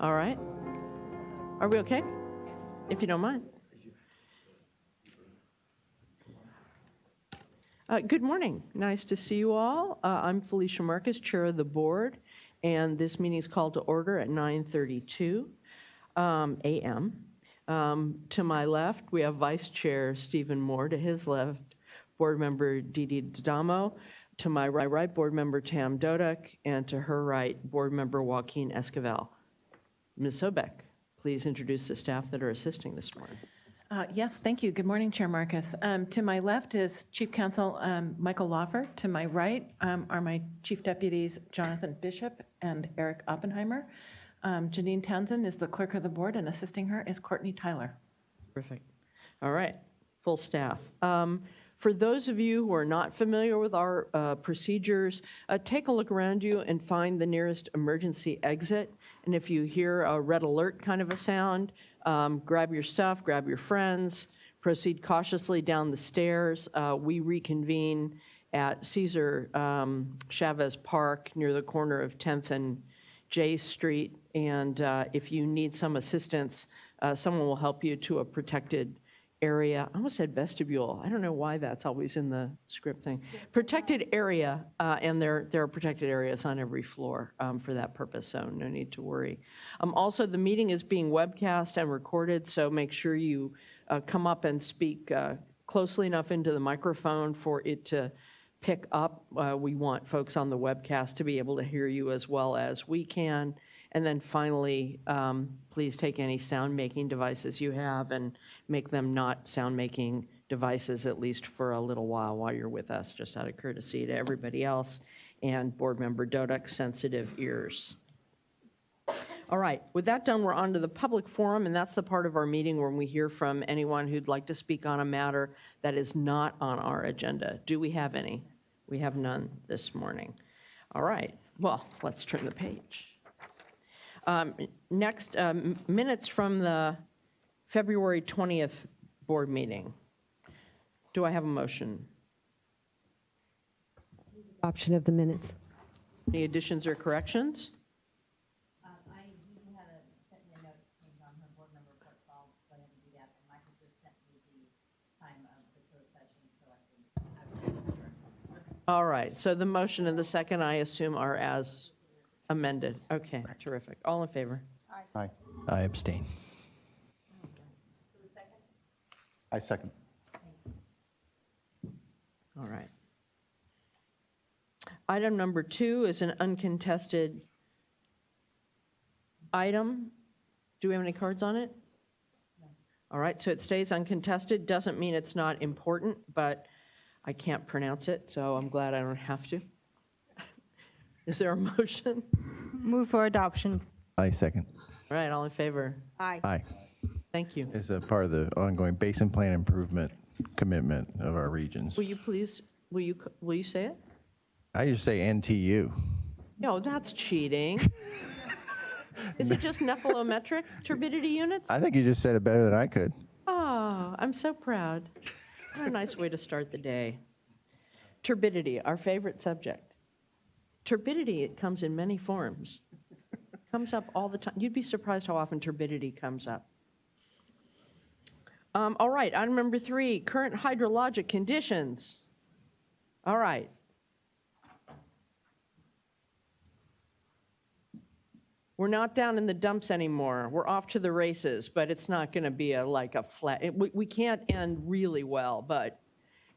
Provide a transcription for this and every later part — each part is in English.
All right. Are we okay? If you don't mind. Good morning. Nice to see you all. I'm Felicia Marcus, Chair of the Board, and this meeting is called to order at 9:32 a.m. To my left, we have Vice Chair Stephen Moore. To his left, Board Member Didi D'Adamo. To my right, Board Member Tam Dodek, and to her right, Board Member Joaquin Esquivel. Ms. Sobeck, please introduce the staff that are assisting this morning. Yes, thank you. Good morning, Chair Marcus. To my left is Chief Counsel Michael Lawfer. To my right are my Chief Deputies Jonathan Bishop and Eric Oppenheimer. Janine Townsend is the Clerk of the Board, and assisting her is Courtney Tyler. Terrific. All right, full staff. For those of you who are not familiar with our procedures, take a look around you and find the nearest emergency exit. And if you hear a red alert kind of a sound, grab your stuff, grab your friends, proceed cautiously down the stairs. We reconvene at Cesar Chavez Park near the corner of 10th and J Street. And if you need some assistance, someone will help you to a protected area. I almost said vestibule. I don't know why that's always in the script thing. Protected area, and there are protected areas on every floor for that purpose, so no need to worry. Also, the meeting is being webcast and recorded, so make sure you come up and speak closely enough into the microphone for it to pick up. We want folks on the webcast to be able to hear you as well as we can. And then finally, please take any sound-making devices you have and make them not sound-making devices, at least for a little while you're with us, just out of courtesy to everybody else and Board Member Dodek's sensitive ears. All right, with that done, we're on to the public forum, and that's the part of our meeting where we hear from anyone who'd like to speak on a matter that is not on our agenda. Do we have any? We have none this morning. All right, well, let's turn the page. Next, minutes from the February 20th board meeting. Do I have a motion? Adoption of the minutes. Any additions or corrections? I do have a set in the notes change on her board member report, so I'll go ahead and do that. And Michael just sent me the time of the closed session, so I can. All right, so the motion and the second, I assume, are as amended. Okay, terrific. All in favor? Aye. I abstain. I second. All right. Item number 2 is an uncontested item. Do we have any cards on it? No. All right, so it stays uncontested. Doesn't mean it's not important, but I can't pronounce it, so I'm glad I don't have to. Is there a motion? Move for adoption. I second. All right, all in favor? Aye. Aye. Thank you. As a part of the ongoing basin plan improvement commitment of our regions. Will you please, will you say it? I just say NTU. No, that's cheating. Is it just nephelometric turbidity units? I think you just said it better than I could. Oh, I'm so proud. What a nice way to start the day. Turbidity, our favorite subject. Turbidity, it comes in many forms. Comes up all the time. You'd be surprised how often turbidity comes up. All right, item number 3, current hydrologic conditions. All right. We're not down in the dumps anymore. We're off to the races, but it's not going to be like a flat. We can't end really well, but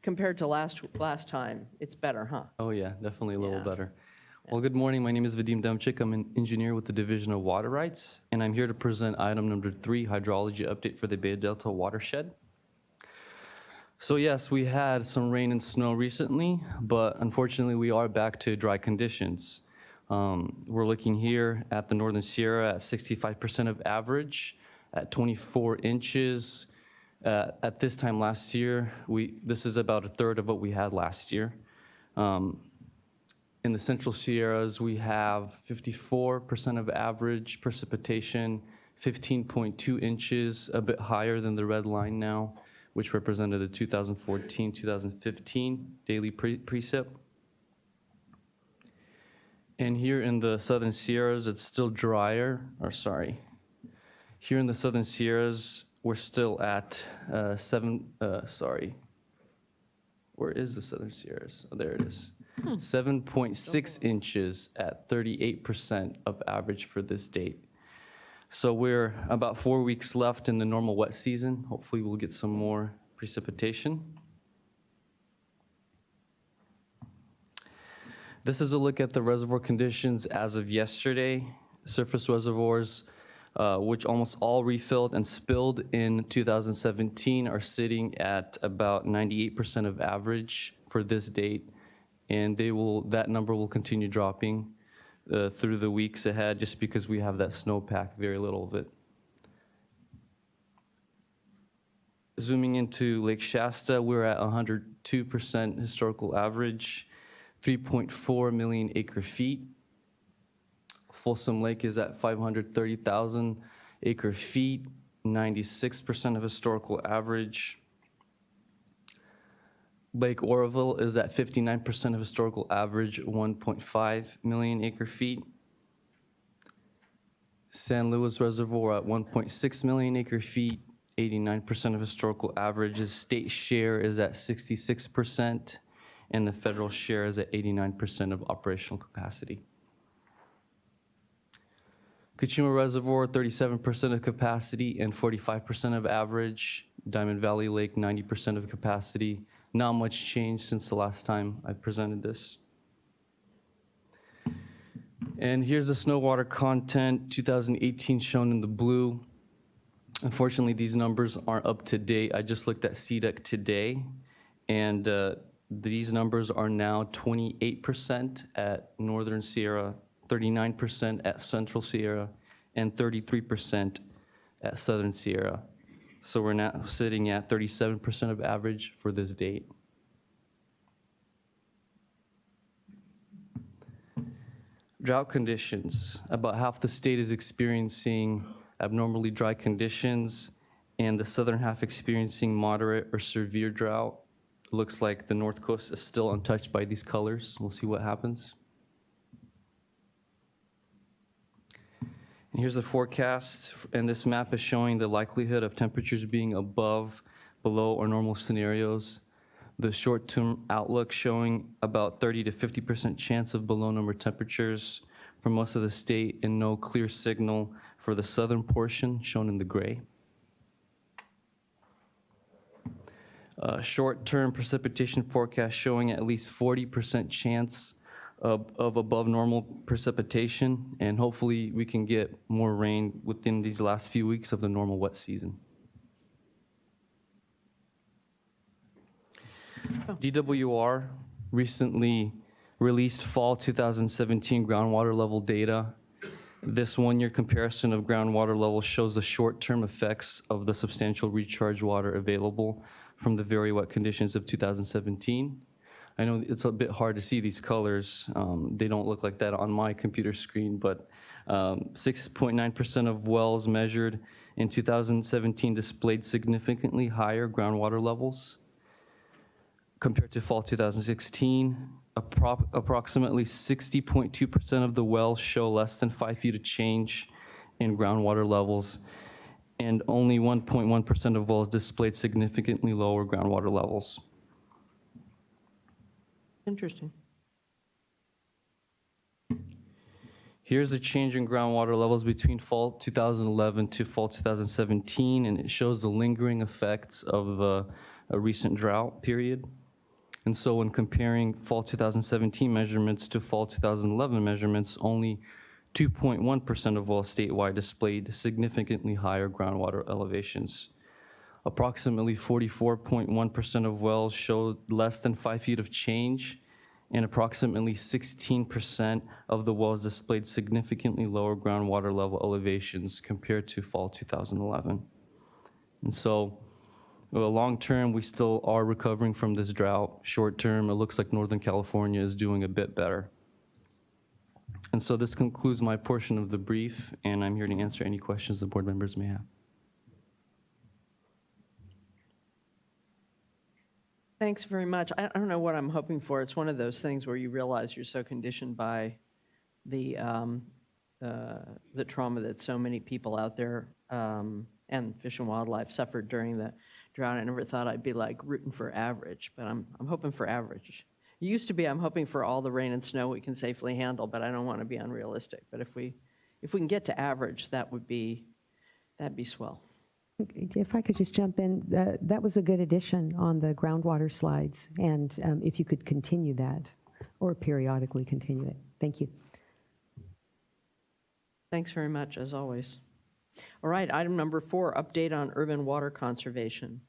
compared to last time, it's better, huh? Oh yeah, definitely a little better. Well, good morning. My name is Vadim Demchik. I'm an engineer with the Division of Water Rights, and I'm here to present item number 3, hydrology update for the Bay Delta watershed. So yes, we had some rain and snow recently, but unfortunately we are back to dry conditions. We're looking here at the Northern Sierra at 65% of average, at 24 inches. At this time last year, this is about a third of what we had last year. In the Central Sierras, we have 54% of average precipitation, 15.2 inches, a bit higher than the red line now, which represented the 2014-2015 daily precip. And here in the Southern Sierras, it's still drier, or sorry. Here in the Southern Sierras, we're still at where is the Southern Sierras? Oh, there it is. 7.6 inches at 38% of average for this date. So we're about 4 weeks left in the normal wet season. Hopefully we'll get some more precipitation. This is a look at the reservoir conditions as of yesterday. Surface reservoirs, which almost all refilled and spilled in 2017, are sitting at about 98% of average for this date, and that number will continue dropping through the weeks ahead, just because we have that snowpack, very little of it. Zooming into Lake Shasta, we're at 102% historical average, 3.4 million acre feet. Folsom Lake is at 530,000 acre feet, 96% of historical average. Lake Oroville is at 59% of historical average, 1.5 million acre feet. San Luis Reservoir at 1.6 million acre feet, 89% of historical averages. State share is at 66%, and the federal share is at 89% of operational capacity. Kachuma Reservoir, 37% of capacity and 45% of average. Diamond Valley Lake, 90% of capacity. Not much change since the last time I presented this. And here's the snow water content, 2018 shown in the blue. Unfortunately, these numbers aren't up to date. I just looked at CDEC today, and these numbers are now 28% at Northern Sierra, 39% at Central Sierra, and 33% at Southern Sierra. So we're now sitting at 37% of average for this date. Drought conditions. About half the state is experiencing abnormally dry conditions, and the southern half experiencing moderate or severe drought. Looks like the North Coast is still untouched by these colors. We'll see what happens. And here's the forecast, and this map is showing the likelihood of temperatures being above, below, or normal scenarios. The short-term outlook showing about 30 to 50% chance of below normal temperatures for most of the state, and no clear signal for the southern portion, shown in the gray. Short-term precipitation forecast showing at least 40% chance of above normal precipitation, and hopefully we can get more rain within these last few weeks of the normal wet season. DWR recently released fall 2017 groundwater level data. This one-year comparison of groundwater levels shows the short-term effects of the substantial recharge water available from the very wet conditions of 2017. I know it's a bit hard to see these colors. They don't look like that on my computer screen, but 6.9% of wells measured in 2017 displayed significantly higher groundwater levels compared to fall 2016. Approximately 60.2% of the wells show less than 5 feet of change in groundwater levels, and only 1.1% of wells displayed significantly lower groundwater levels. Interesting. Here's the change in groundwater levels between fall 2011 to fall 2017, and it shows the lingering effects of the recent drought period. And so when comparing fall 2017 measurements to fall 2011 measurements, only 2.1% of wells statewide displayed significantly higher groundwater elevations. Approximately 44.1% of wells showed less than 5 feet of change, and approximately 16% of the wells displayed significantly lower groundwater level elevations compared to fall 2011. And so, long term, we still are recovering from this drought. Short term, it looks like Northern California is doing a bit better. And so this concludes my portion of the brief, and I'm here to answer any questions the board members may have. Thanks very much. I don't know what I'm hoping for. It's one of those things where you realize you're so conditioned by the trauma that so many people out there and Fish and Wildlife suffered during the drought. I never thought I'd be like rooting for average, but I'm hoping for average. It used to be I'm hoping for all the rain and snow we can safely handle, but I don't want to be unrealistic. But if we can get to average, that'd be swell. If I could just jump in, that was a good addition on the groundwater slides, and if you could continue that or periodically continue it. Thank you. Thanks very much, as always. All right, item number 4, update on urban water conservation.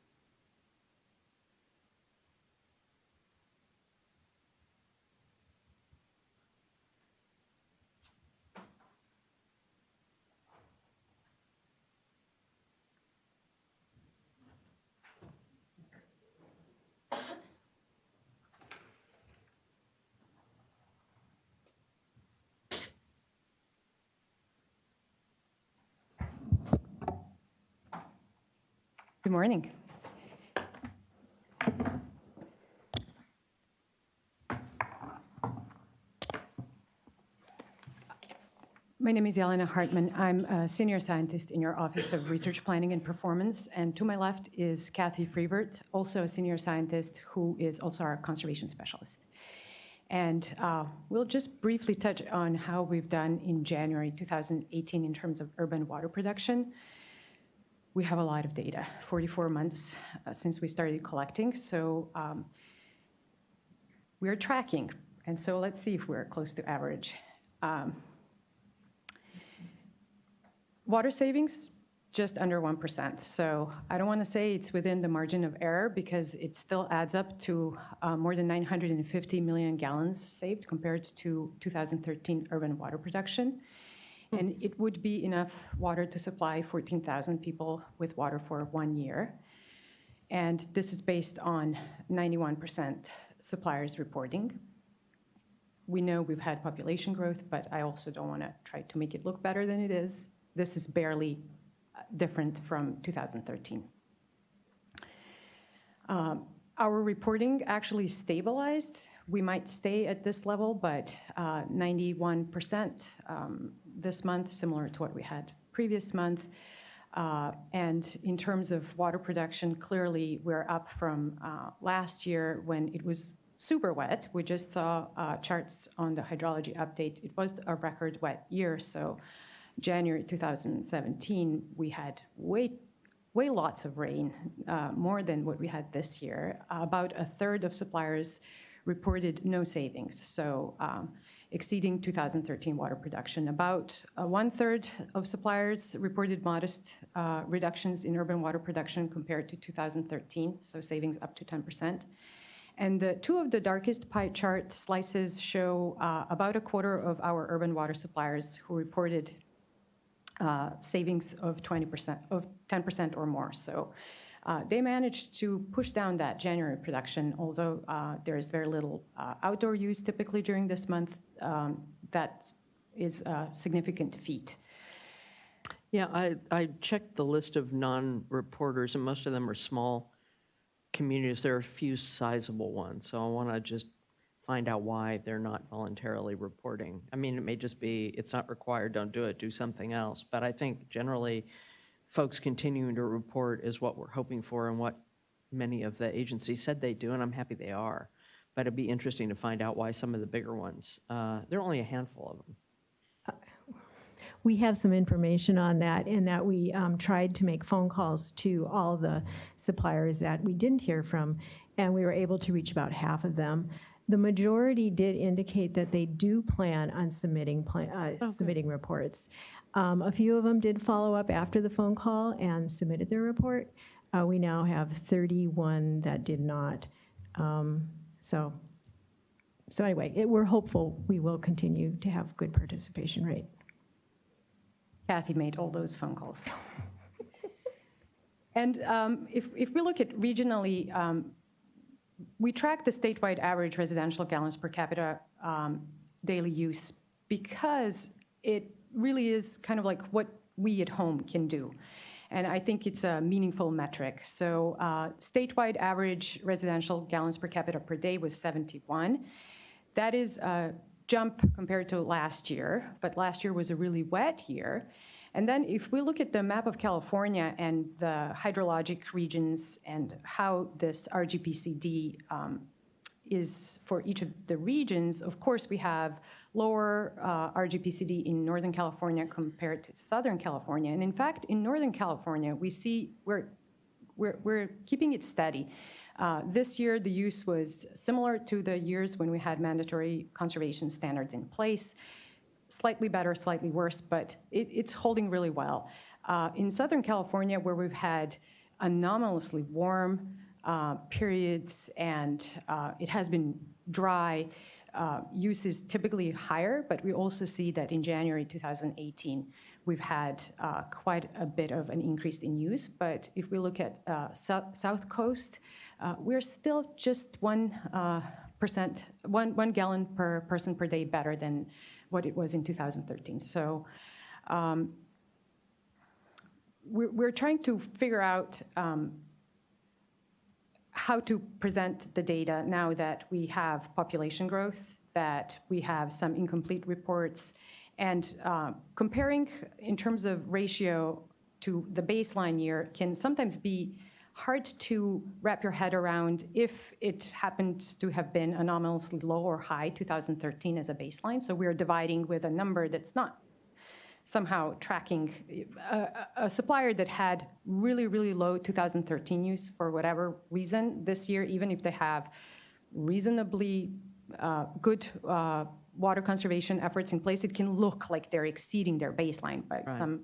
Good morning. My name is Jelena Hartman. I'm a senior scientist in your Office of Research Planning and Performance, and to my left is Kathy Freebert, also a senior scientist who is also our conservation specialist. And we'll just briefly touch on how we've done in January 2018 in terms of urban water production. We have a lot of data, 44 months since we started collecting, so we're tracking. And so let's see if we're close to average. Water savings, just under 1%. So I don't want to say it's within the margin of error because it still adds up to more than 950 million gallons saved compared to 2013 urban water production. And it would be enough water to supply 14,000 people with water for 1 year. And this is based on 91% suppliers reporting. We know we've had population growth, but I also don't want to try to make it look better than it is. This is barely different from 2013. Our reporting actually stabilized. We might stay at this level, but 91% this month, similar to what we had previous month. And in terms of water production, clearly we're up from last year when it was super wet. We just saw charts on the hydrology update. It was a record wet year, so January 2017, we had way lots of rain, more than what we had this year. About a third of suppliers reported no savings, so exceeding 2013 water production. About 1/3 of suppliers reported modest reductions in urban water production compared to 2013, so savings up to 10%. And the two of the darkest pie chart slices show about a quarter of our urban water suppliers who reported savings of 10% or more. So they managed to push down that January production, although there is very little outdoor use typically during this month. That is a significant feat. Yeah, I checked the list of non-reporters, and most of them are small communities. There are a few sizable ones, so I want to just find out why they're not voluntarily reporting. I mean, it may just be it's not required, don't do it, do something else. But I think generally folks continuing to report is what we're hoping for and what many of the agencies said they do, and I'm happy they are. But it'd be interesting to find out why some of the bigger ones, there are only a handful of them. We have some information on that in that we tried to make phone calls to all the suppliers that we didn't hear from, and we were able to reach about half of them. The majority did indicate that they do plan on submitting reports. A few of them did follow up after the phone call and submitted their report. We now have 31 that did not. So anyway, we're hopeful we will continue to have good participation rate. Kathy made all those phone calls. And if we look at regionally, we track the statewide average residential gallons per capita daily use because it really is kind of like what we at home can do. And I think it's a meaningful metric. So statewide average residential gallons per capita per day was 71. That is jump compared to last year, but last year was a really wet year. And then if we look at the map of California and the hydrologic regions and how this RGPCD is for each of the regions, of course, we have lower RGPCD in Northern California compared to Southern California. And in fact, in Northern California, we see we're keeping it steady. This year, the use was similar to the years when we had mandatory conservation standards in place. Slightly better, slightly worse, but it's holding really well. In Southern California, where we've had anomalously warm periods and it has been dry, use is typically higher, but we also see that in January 2018, we've had quite a bit of an increase in use. But if we look at South Coast, we're still just 1%, one gallon per person per day better than what it was in 2013. So we're trying to figure out how to present the data now that we have population growth, that we have some incomplete reports, and comparing in terms of ratio to the baseline year can sometimes be hard to wrap your head around if it happens to have been anomalously low or high 2013 as a baseline. So we're dividing with a number that's not somehow tracking a supplier that had really, really low 2013 use for whatever reason this year, even if they have reasonably good water conservation efforts in place, it can look like they're exceeding their baseline by some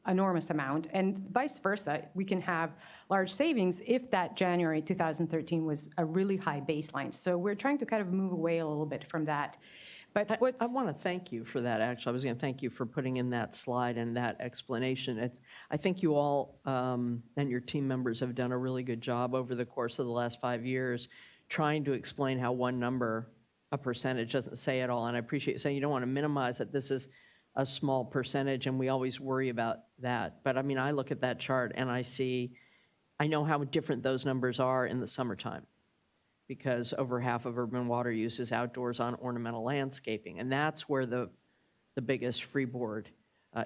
enormous amount. And vice versa, we can have large savings if that January 2013 was a really high baseline. So we're trying to kind of move away a little bit from that. But I want to thank you for that, actually. I was going to thank you for putting in that slide and that explanation. I think you all and your team members have done a really good job over the course of the last 5 years trying to explain how one number, a percentage, doesn't say it all. And I appreciate you saying you don't want to minimize it. This is a small percentage, and we always worry about that. But I mean, I look at that chart and I know how different those numbers are in the summertime, because over half of urban water use is outdoors on ornamental landscaping. And that's where the biggest freeboard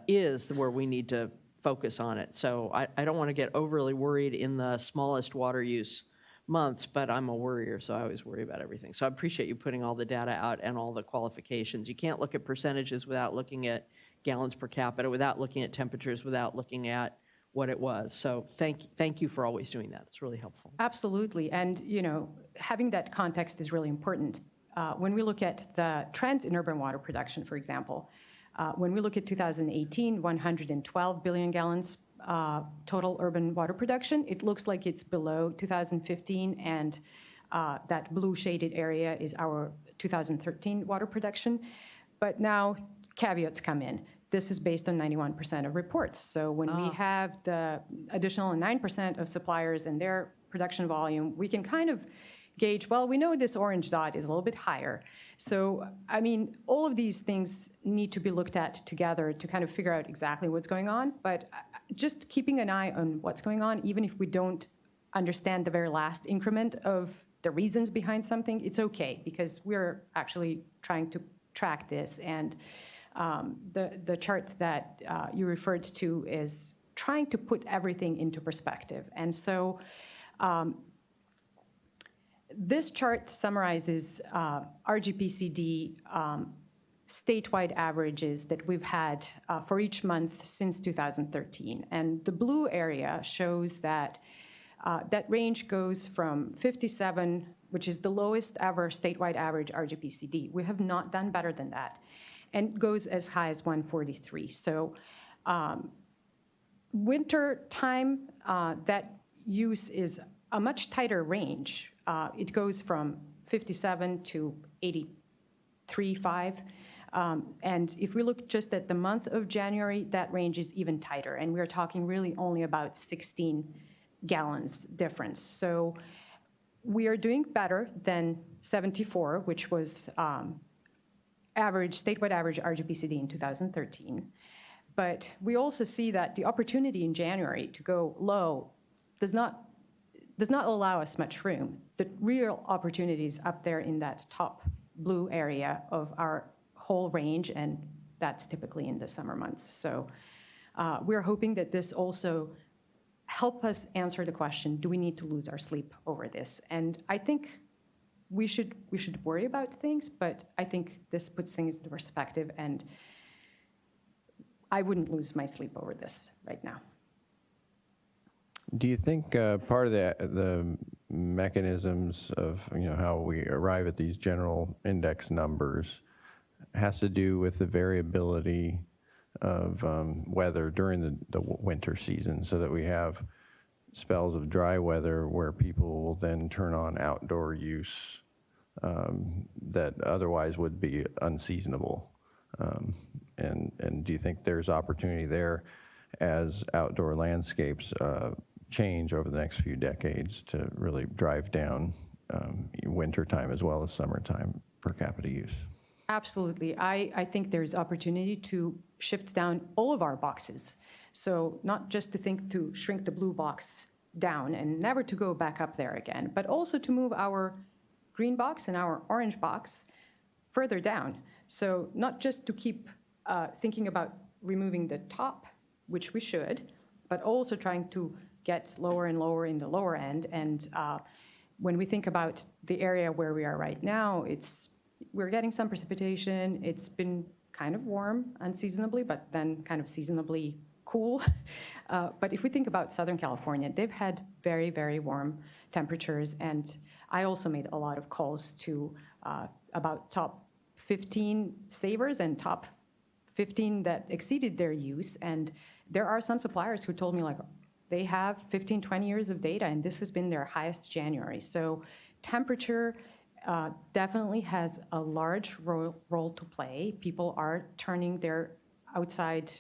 is, where we need to focus on it. So I don't want to get overly worried in the smallest water use months, but I'm a worrier, so I always worry about everything. So I appreciate you putting all the data out and all the qualifications. You can't look at percentages without looking at gallons per capita, without looking at temperatures, without looking at what it was. So thank you for always doing that. It's really helpful. absolutely. And, you know, having that context is really important. When we look at the trends in urban water production, for example, when we look at 2018, 112 billion gallons total urban water production, it looks like it's below 2015, and that blue shaded area is our 2013 water production. But now caveats come in. This is based on 91% of reports. So when we have the additional 9% of suppliers and their production volume, we can kind of gauge, well, we know this orange dot is a little bit higher. So, I mean, all of these things need to be looked at together to kind of figure out exactly what's going on. But just keeping an eye on what's going on, even if we don't understand the very last increment of the reasons behind something, it's okay, because we're actually trying to track this. And the chart that you referred to is trying to put everything into perspective. And so this chart summarizes RGPCD statewide averages that we've had for each month since 2013. And the blue area shows that that range goes from 57, which is the lowest ever statewide average RGPCD. We have not done better than that, and goes as high as 143. So winter time, that use is a much tighter range. It goes from 57 to 83.5. And if we look just at the month of January, that range is even tighter. And we're talking really only about 16 gallons difference. So we are doing better than 74, which was statewide average RGPCD in 2013. But we also see that the opportunity in January to go low does not allow us much room. The real opportunity is up there in that top blue area of our whole range, and that's typically in the summer months. So we're hoping that this also help us answer the question, do we need to lose our sleep over this? And I think we should worry about things, but I think this puts things into perspective, and I wouldn't lose my sleep over this right now. Do you think part of the mechanisms of how we arrive at these general index numbers has to do with the variability of weather during the winter season, so that we have spells of dry weather where people will then turn on outdoor use that otherwise would be unseasonable? And do you think there's opportunity there as outdoor landscapes change over the next few decades to really drive down wintertime as well as summertime per capita use? Absolutely. I think there's opportunity to shift down all of our boxes. So not just to think to shrink the blue box down and never to go back up there again, but also to move our green box and our orange box further down. So not just to keep thinking about removing the top, which we should, but also trying to get lower and lower in the lower end. And when we think about the area where we are right now, we're getting some precipitation. It's been kind of warm unseasonably, but then kind of seasonably cool. But if we think about Southern California, they've had very, very warm temperatures. And I also made a lot of calls to about top 15 savers and top 15 that exceeded their use. And there are some suppliers who told me, like, they have 15, 20 years of data, and this has been their highest January. So temperature definitely has a large role to play. People are turning their outside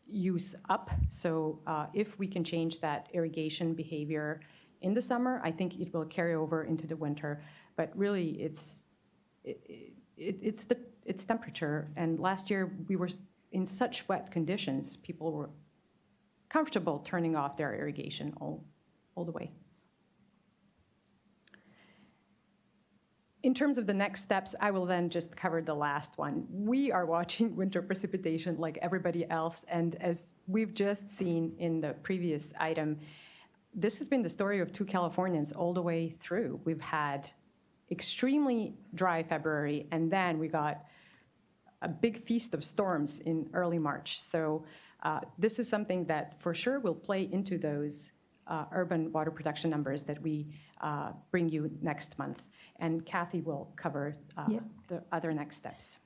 use up. So if we can change that irrigation behavior in the summer, I think it will carry over into the winter. But really, it's temperature. And last year, we were in such wet conditions, people were comfortable turning off their irrigation all the way. In terms of the next steps, I will then just cover the last one. We are watching winter precipitation like everybody else, and as we've just seen in the previous item, this has been the story of two Californians all the way through. We've had extremely dry February, and then we got a big feast of storms in early March. So this is something that for sure will play into those urban water protection numbers that we bring you next month. And Kathy will cover the other next steps.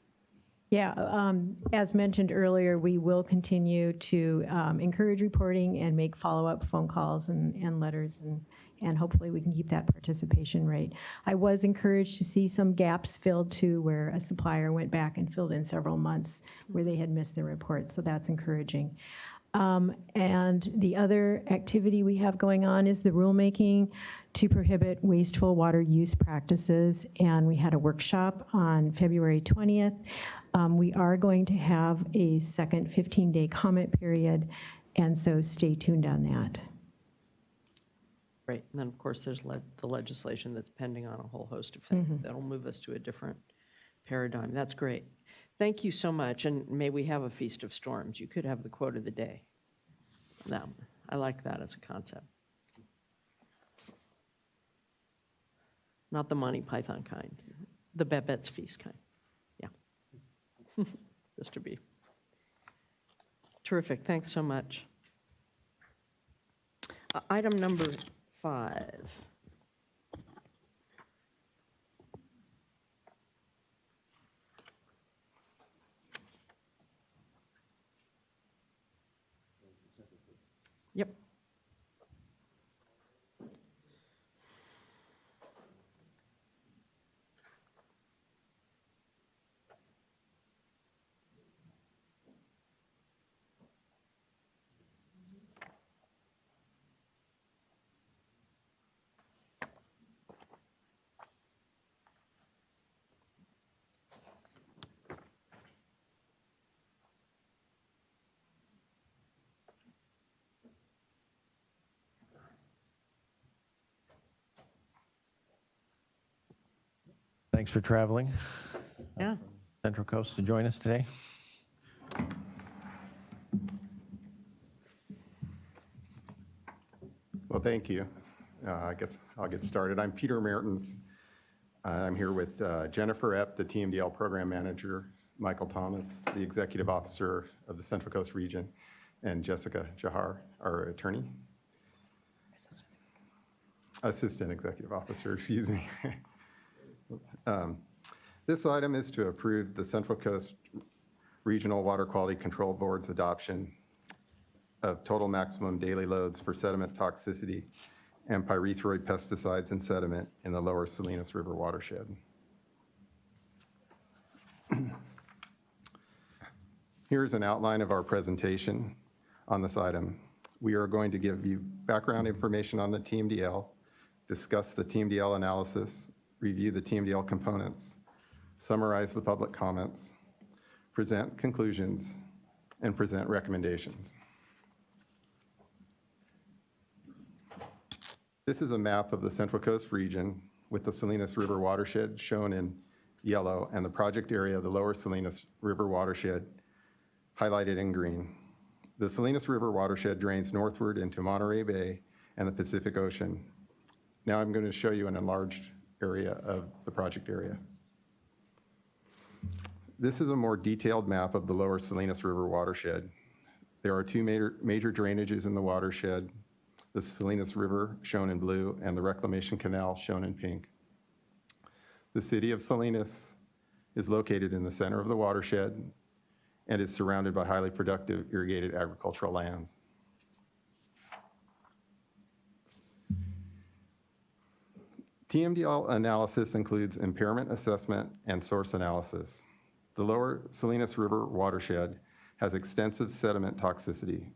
Yeah, as mentioned earlier, we will continue to encourage reporting and make follow-up phone calls and letters, and hopefully we can keep that participation rate. I was encouraged to see some gaps filled too, where a supplier went back and filled in several months where they had missed their reports, so that's encouraging. And the other activity we have going on is the rulemaking to prohibit wasteful water use practices, and we had a workshop on February 20th. We are going to have a second 15-day comment period, and so stay tuned on that. Great. And then, of course, there's the legislation that's pending on a whole host of things. That'll move us to a different paradigm. That's great. Thank you so much, and may we have a feast of storms. You could have the quote of the day. Now, I like that as a concept. Not the Monty Python kind, the Babette's Feast kind. Yeah. Mr. B. Terrific. Thanks so much. Item number 5. Yep. Thanks for traveling Yeah. Central Coast to join us today. Well, thank you. I guess I'll get started. I'm Peter Mertens. I'm here with Jennifer Epp, the TMDL Program Manager, Michael Thomas, the Executive Officer of the Central Coast Region, and Jessica Jahar, our attorney. Assistant Executive Officer, excuse me. This item is to approve the Central Coast Regional Water Quality Control Board's adoption of total maximum daily loads for sediment toxicity and pyrethroid pesticides and sediment in the lower Salinas River watershed. Here's an outline of our presentation on this item. We are going to give you background information on the TMDL, discuss the TMDL analysis, review the TMDL components, summarize the public comments, present conclusions, and present recommendations. This is a map of the Central Coast region with the Salinas River watershed shown in yellow and the project area of the lower Salinas River watershed highlighted in green. The Salinas River watershed drains northward into Monterey Bay and the Pacific Ocean. Now I'm going to show you an enlarged area of the project area. This is a more detailed map of the lower Salinas River watershed. There are two major drainages in the watershed, the Salinas River shown in blue and the Reclamation Canal shown in pink. The city of Salinas is located in the center of the watershed and is surrounded by highly productive irrigated agricultural lands. TMDL analysis includes impairment assessment and source analysis. The lower Salinas River watershed has extensive sediment toxicity.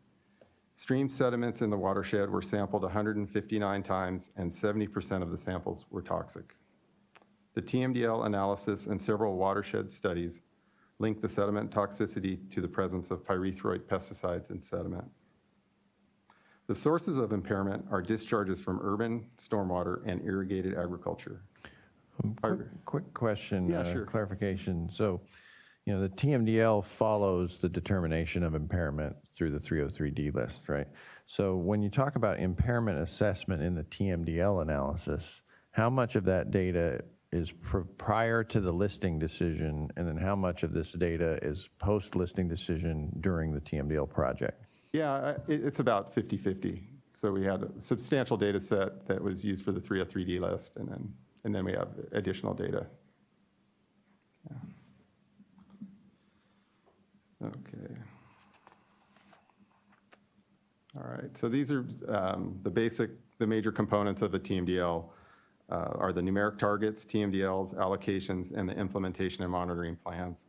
Stream sediments in the watershed were sampled 159 times and 70% of the samples were toxic. The TMDL analysis and several watershed studies link the sediment toxicity to the presence of pyrethroid pesticides in sediment. The sources of impairment are discharges from urban stormwater and irrigated agriculture. Quick question, Yeah, sure. clarification. So, you know, the TMDL follows the determination of impairment through the 303D list, right? So when you talk about impairment assessment in the TMDL analysis, how much of that data is prior to the listing decision, and then how much of this data is post-listing decision during the TMDL project? Yeah, it's about 50-50. So we had a substantial data set that was used for the 303D list, and then we have additional data. Yeah. Okay. All right, so these are the major components of the TMDL are the numeric targets, TMDLs, allocations, and the implementation and monitoring plans.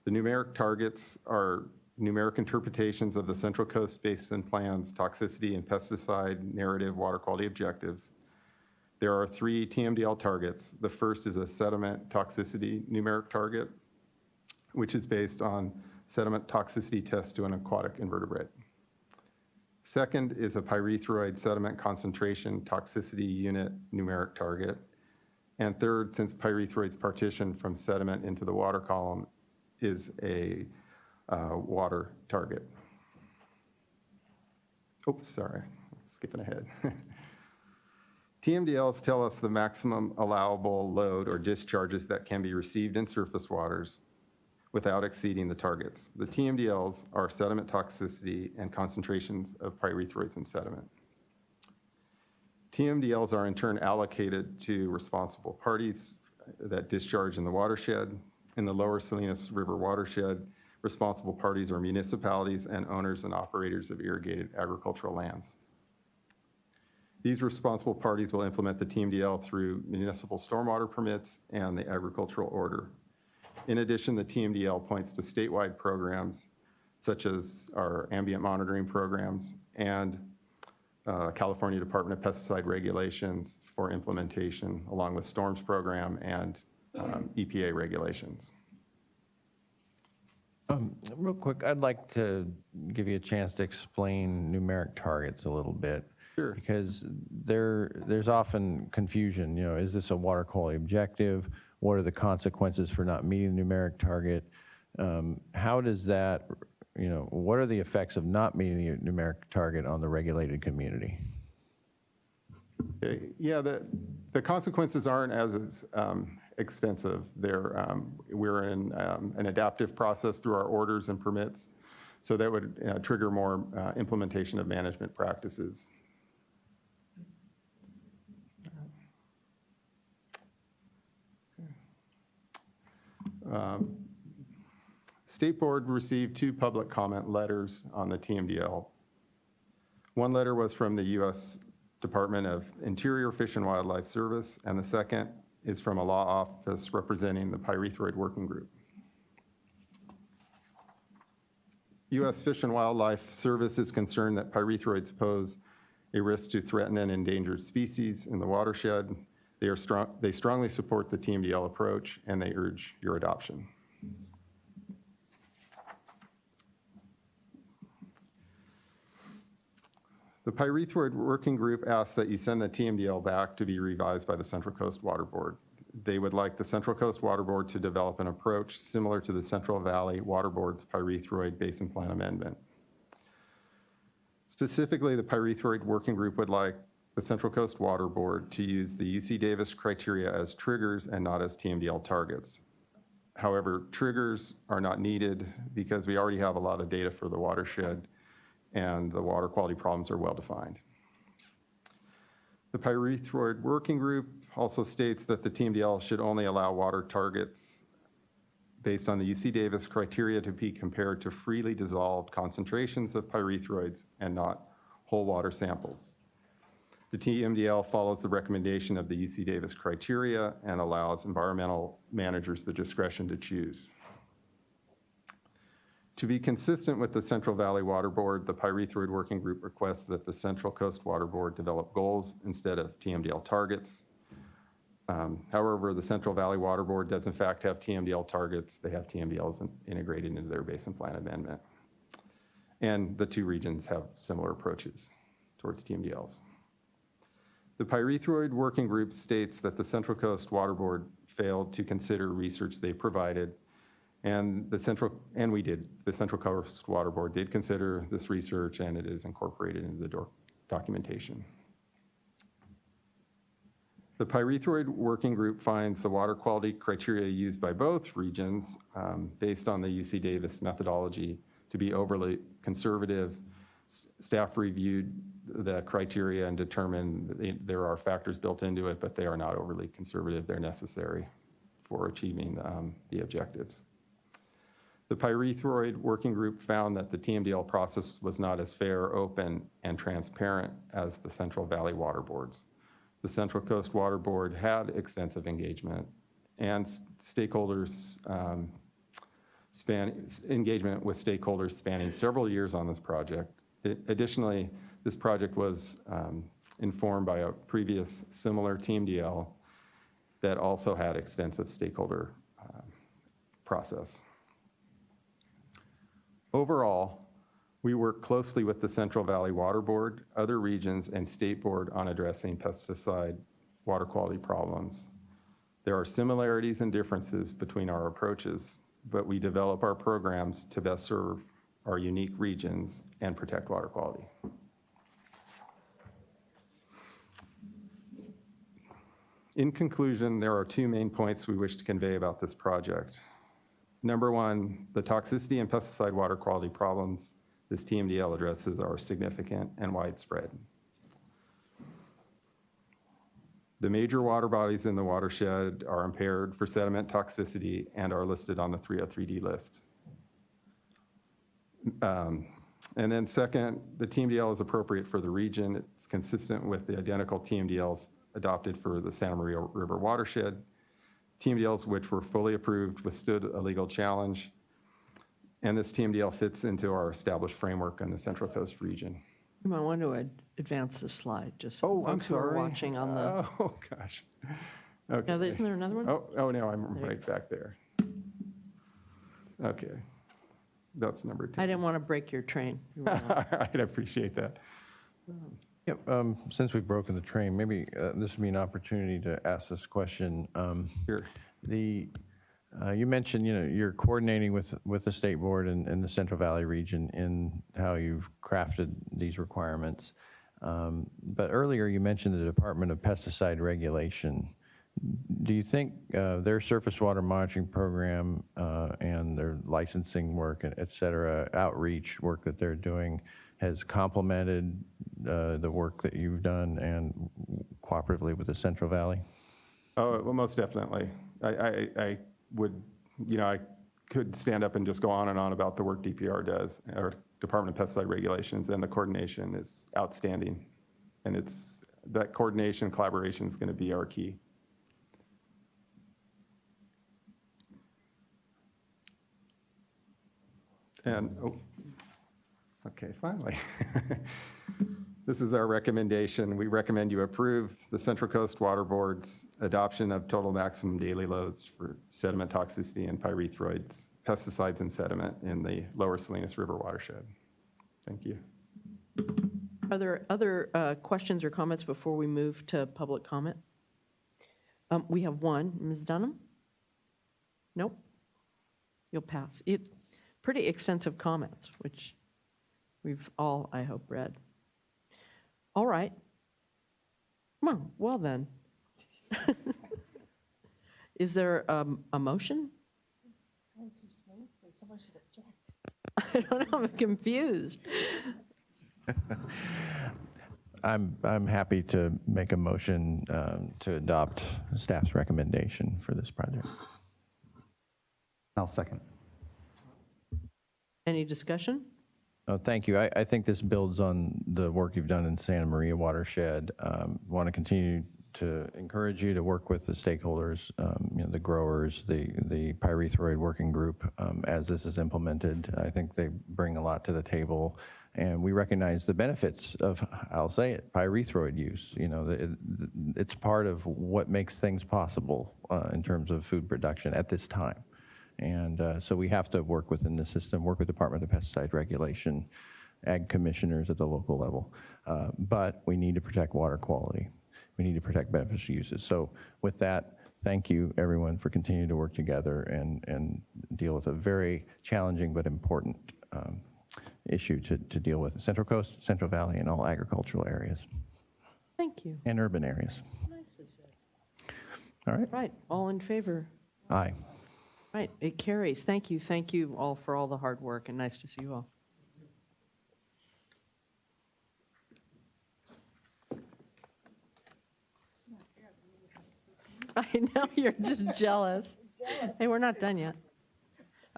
The numeric targets are numeric interpretations of the Central Coast Basin Plan's toxicity and pesticide narrative water quality objectives. There are 3 TMDL targets. The first is a sediment toxicity numeric target, which is based on sediment toxicity test to an aquatic invertebrate. Second is a pyrethroid sediment concentration toxicity unit numeric target. And third, since pyrethroids partition from sediment into the water column, is a water target. Oops, sorry, skipping ahead. TMDLs tell us the maximum allowable load or discharges that can be received in surface waters without exceeding the targets. The TMDLs are sediment toxicity and concentrations of pyrethroids in sediment. TMDLs are in turn allocated to responsible parties that discharge in the watershed. In the lower Salinas River watershed, responsible parties are municipalities and owners and operators of irrigated agricultural lands. These responsible parties will implement the TMDL through municipal stormwater permits and the agricultural order. In addition, the TMDL points to statewide programs such as our ambient monitoring programs and California Department of Pesticide Regulations for implementation, along with STORMS program and EPA regulations. Real quick, I'd like to give you a chance to explain numeric targets a little bit. Sure. Because there's often confusion, is this a water quality objective? What are the consequences for not meeting the numeric target? How does that, what are the effects of not meeting the numeric target on the regulated community? Okay. Yeah, the consequences aren't as extensive. We're in an adaptive process through our orders and permits, so that would trigger more implementation of management practices. State Board received 2 public comment letters on the TMDL. One letter was from the U.S. Department of Interior Fish and Wildlife Service, and the second is from a law office representing the pyrethroid working group. U.S. Fish and Wildlife Service is concerned that pyrethroids pose a risk to threatened and endangered species in the watershed. They strongly support the TMDL approach, and they urge your adoption. The pyrethroid working group asks that you send the TMDL back to be revised by the Central Coast Water Board. They would like the Central Coast Water Board to develop an approach similar to the Central Valley Water Board's pyrethroid basin plan amendment. Specifically, the pyrethroid working group would like the Central Coast Water Board to use the UC Davis criteria as triggers and not as TMDL targets. However, triggers are not needed because we already have a lot of data for the watershed, and the water quality problems are well defined. The pyrethroid working group also states that the TMDL should only allow water targets based on the UC Davis criteria to be compared to freely dissolved concentrations of pyrethroids and not whole water samples. The TMDL follows the recommendation of the UC Davis criteria and allows environmental managers the discretion to choose. To be consistent with the Central Valley Water Board, the pyrethroid working group requests that the Central Coast Water Board develop goals instead of TMDL targets. However, the Central Valley Water Board does in fact have TMDL targets. They have TMDLs integrated into their basin plan amendment. And the 2 regions have similar approaches towards TMDLs. The pyrethroid working group states that the Central Coast Water Board failed to consider research they provided, and the Central Coast Water Board did consider this research, and it is incorporated into the documentation. The pyrethroid working group finds the water quality criteria used by both regions based on the UC Davis methodology to be overly conservative. Staff reviewed the criteria and determined there are factors built into it, but they are not overly conservative. They're necessary for achieving the objectives. The pyrethroid working group found that the TMDL process was not as fair, open, and transparent as the Central Valley Water Boards. The Central Coast Water Board had extensive engagement and stakeholders engagement with stakeholders spanning several years on this project. Additionally, this project was informed by a previous similar TMDL that also had extensive stakeholder process. Overall, we work closely with the Central Valley Water Board, other regions, and State Board on addressing pesticide water quality problems. There are similarities and differences between our approaches, but we develop our programs to best serve our unique regions and protect water quality. In conclusion, there are 2 main points we wish to convey about this project. Number 1, the toxicity and pesticide water quality problems this TMDL addresses are significant and widespread. The major water bodies in the watershed are impaired for sediment toxicity and are listed on the 303D list. And then second, the TMDL is appropriate for the region. It's consistent with the identical TMDLs adopted for the Santa Maria River watershed. TMDLs which were fully approved withstood a legal challenge, and this TMDL fits into our established framework in the Central Coast region. You might want to advance the slide, just so I'm folks who are sorry. watching on the. Oh, gosh. Okay. Now, isn't there another one? Oh, no, I'm right back there. Okay. That's number 2. I didn't want to break your train. I'd appreciate that. Yep, since we've broken the train, maybe this would be an opportunity to ask this question. Sure. You mentioned, you're coordinating with the state board and the Central Valley region in how you've crafted these requirements. But earlier you mentioned the Department of Pesticide Regulation. Do you think their surface water monitoring program and their licensing work, et cetera, outreach work that they're doing has complemented the work that you've done and cooperatively with the Central Valley? Oh, well, most definitely. I would, I could stand up and just go on and on about the work DPR does, or Department of Pesticide Regulations, and the coordination is outstanding. And that coordination, collaboration is going to be our key. And, okay, finally. This is our recommendation. We recommend you approve the Central Coast Water Board's adoption of total maximum daily loads for sediment toxicity and pyrethroids, pesticides and sediment in the Lower Salinas River watershed. Thank you. Are there other questions or comments before we move to public comment? We have one. Ms. Dunham? Nope. You'll pass. Pretty extensive comments, which we've all, I hope, read. All right. Well then. Is there a motion? Going too smoothly, someone should object. I don't know, I'm confused. I'm happy to make a motion to adopt staff's recommendation for this project. I'll second. Any discussion? Oh, thank you. I think this builds on the work you've done in Santa Maria watershed. Want to continue to encourage you to work with the stakeholders, the growers, the pyrethroid working group as this is implemented. I think they bring a lot to the table, and we recognize the benefits of, I'll say it, pyrethroid use. It's part of what makes things possible in terms of food production at this time. And so we have to work within the system, work with Department of Pesticide Regulation, ag commissioners at the local level. But we need to protect water quality. We need to protect beneficial uses. So with that, thank you everyone for continuing to work together and deal with a very challenging but important issue to deal with. Central Coast, Central Valley, and all agricultural areas. Thank you. And urban areas. Nicely said. All right. Right, all in favor? Aye. Right, it carries. Thank you all for all the hard work, and nice to see you all. I know, you're just jealous. Hey, we're not done yet.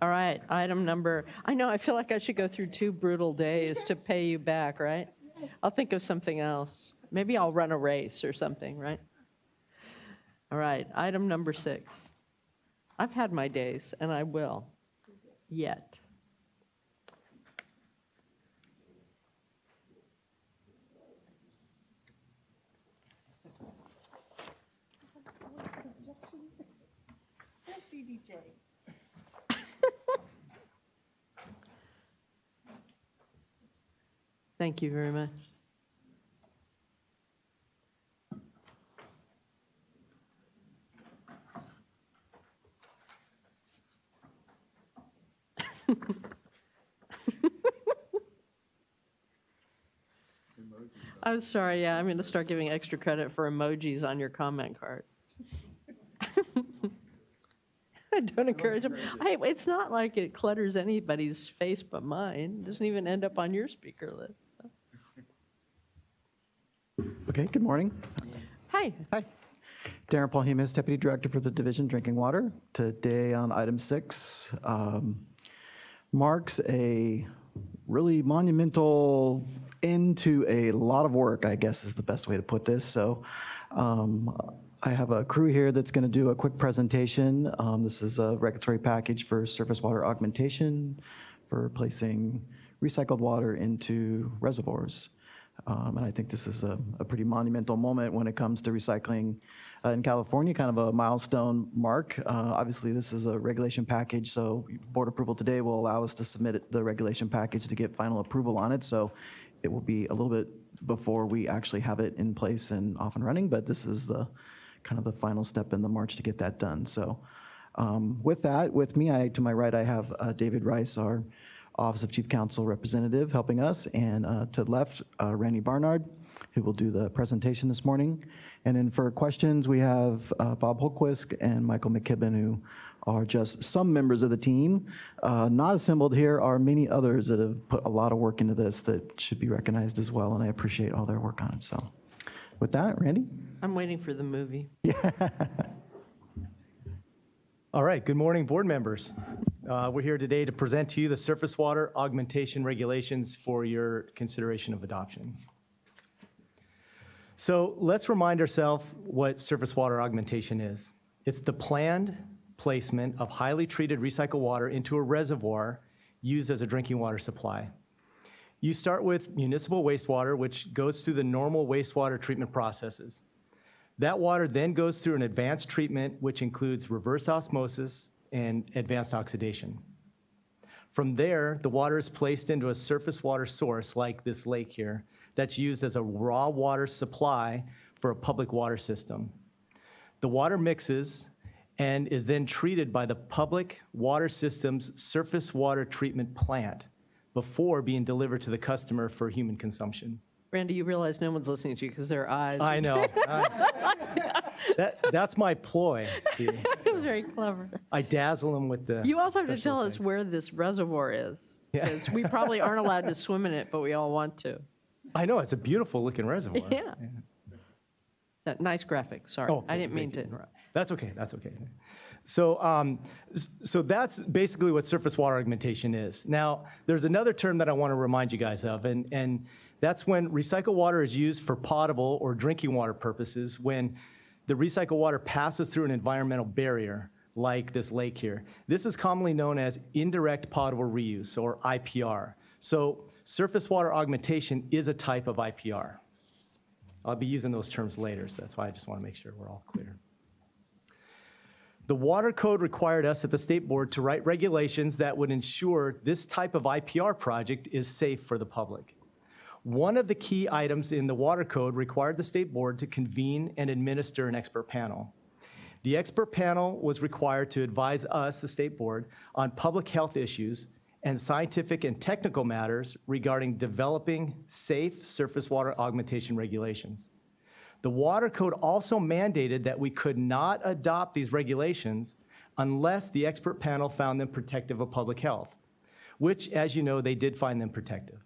All right, item number, I know, I feel like I should go through 2 brutal days to pay you back, right? I'll think of something else. Maybe I'll run a race or something, right? All right, item number 6. I've had my days, and I will, yet. That's DDJ. Thank you very much. I'm sorry, yeah, I'm going to start giving extra credit for emojis on your comment cards. I don't encourage them. It's not like it clutters anybody's face but mine. It doesn't even end up on your speaker list. Okay, good morning. Hi. Hi. Darren Paul Humes, Deputy Director for the Division Drinking Water. Today on item 6 marks a really monumental end to a lot of work, I guess is the best way to put this. So I have a crew here that's going to do a quick presentation. This is a regulatory package for surface water augmentation for placing recycled water into reservoirs. And I think this is a pretty monumental moment when it comes to recycling in California, kind of a milestone mark. Obviously, this is a regulation package, so board approval today will allow us to submit the regulation package to get final approval on it. So it will be a little bit before we actually have it in place and off and running, but this is the kind of the final step in the march to get that done. So with that, with me, to my right, I have David Rice, our Office of Chief Counsel representative, helping us, and to the left, Randy Barnard, who will do the presentation this morning. And then for questions, we have Bob Holquist and Michael McKibben, who are just some members of the team. Not assembled here are many others that have put a lot of work into this that should be recognized as well, and I appreciate all their work on it. So with that, Randy? I'm waiting for the movie. All right, good morning, board members. We're here today to present to you the surface water augmentation regulations for your consideration of adoption. So let's remind ourselves what surface water augmentation is. It's the planned placement of highly treated recycled water into a reservoir used as a drinking water supply. You start with municipal wastewater, which goes through the normal wastewater treatment processes. That water then goes through an advanced treatment, which includes reverse osmosis and advanced oxidation. From there, the water is placed into a surface water source like this lake here that's used as a raw water supply for a public water system. The water mixes and is then treated by the public water system's surface water treatment plant before being delivered to the customer for human consumption. Randy, you realize no one's listening to you because their eyes. I know. That's my ploy. See? Very clever. I dazzle them with the. You also have to special tell us things. where this reservoir is. Yeah. Because we probably aren't allowed to swim in it, but we all want to. I know, it's a beautiful looking reservoir. Yeah. That nice graphic. Sorry, Oh, I didn't mean thank to you. interrupt. That's okay, that's okay. So, so that's basically what surface water augmentation is. Now, there's another term that I want to remind you guys of, and that's when recycled water is used for potable or drinking water purposes, when the recycled water passes through an environmental barrier, like this lake here. This is commonly known as indirect potable reuse, or IPR. So surface water augmentation is a type of IPR. I'll be using those terms later, so that's why I just want to make sure we're all clear. The Water Code required us at the State Board to write regulations that would ensure this type of IPR project is safe for the public. One of the key items in the Water Code required the State Board to convene and administer an expert panel. The expert panel was required to advise us, the State Board, on public health issues and scientific and technical matters regarding developing safe surface water augmentation regulations. The Water Code also mandated that we could not adopt these regulations unless the expert panel found them protective of public health, which, as you know, they did find them protective.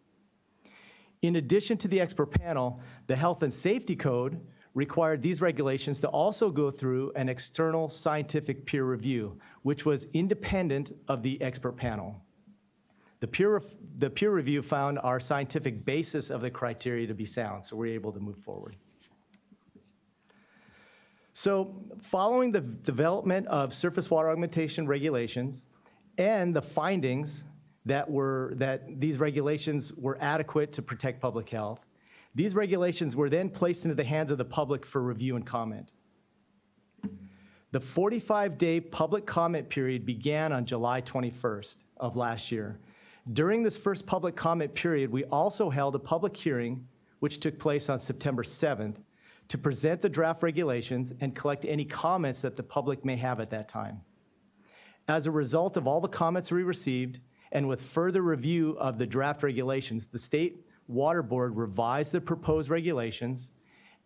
In addition to the expert panel, the Health and Safety Code required these regulations to also go through an external scientific peer review, which was independent of the expert panel. The peer review found our scientific basis of the criteria to be sound, so we're able to move forward. So following the development of surface water augmentation regulations and the findings that these regulations were adequate to protect public health, these regulations were then placed into the hands of the public for review and comment. The 45-day public comment period began on July 21st of last year. During this first public comment period, we also held a public hearing, which took place on September 7th, to present the draft regulations and collect any comments that the public may have at that time. As a result of all the comments we received, and with further review of the draft regulations, the State Water Board revised the proposed regulations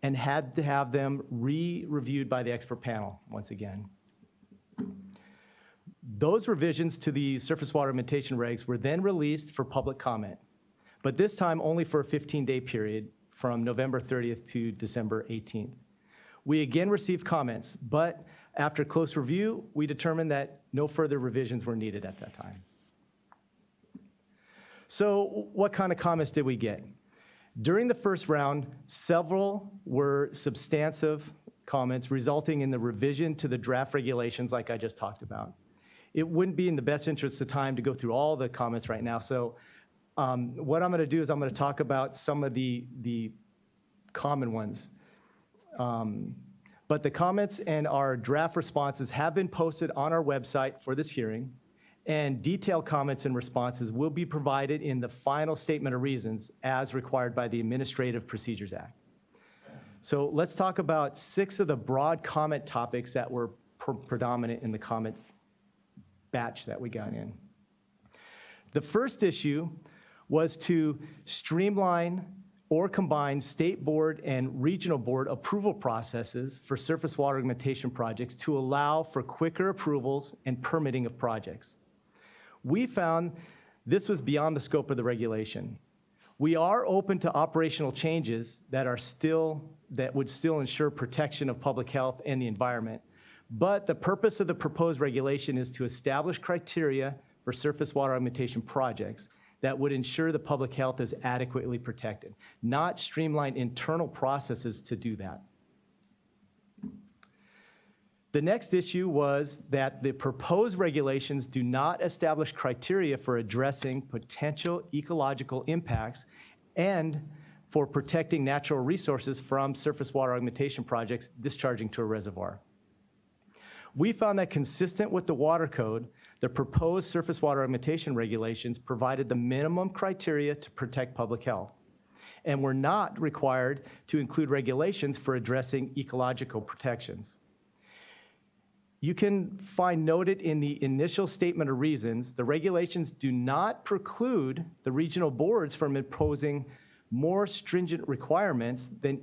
and had to have them re-reviewed by the expert panel once again. Those revisions to the surface water augmentation regs were then released for public comment, but this time only for a 15-day period from November 30th to December 18th. We again received comments, but after close review, we determined that no further revisions were needed at that time. So what kind of comments did we get? During the first round, several were substantive comments resulting in the revision to the draft regulations like I just talked about. It wouldn't be in the best interest of time to go through all the comments right now, so what I'm going to do is I'm going to talk about some of the common ones. But the comments and our draft responses have been posted on our website for this hearing, and detailed comments and responses will be provided in the final statement of reasons as required by the Administrative Procedures Act. So let's talk about 6 of the broad comment topics that were predominant in the comment batch that we got in. The first issue was to streamline or combine state board and regional board approval processes for surface water augmentation projects to allow for quicker approvals and permitting of projects. We found this was beyond the scope of the regulation. We are open to operational changes that would still ensure protection of public health and the environment, but the purpose of the proposed regulation is to establish criteria for surface water augmentation projects that would ensure the public health is adequately protected, not streamline internal processes to do that. The next issue was that the proposed regulations do not establish criteria for addressing potential ecological impacts and for protecting natural resources from surface water augmentation projects discharging to a reservoir. We found that consistent with the Water Code, the proposed surface water augmentation regulations provided the minimum criteria to protect public health and were not required to include regulations for addressing ecological protections. You can find noted in the initial statement of reasons, the regulations do not preclude the regional boards from imposing more stringent requirements than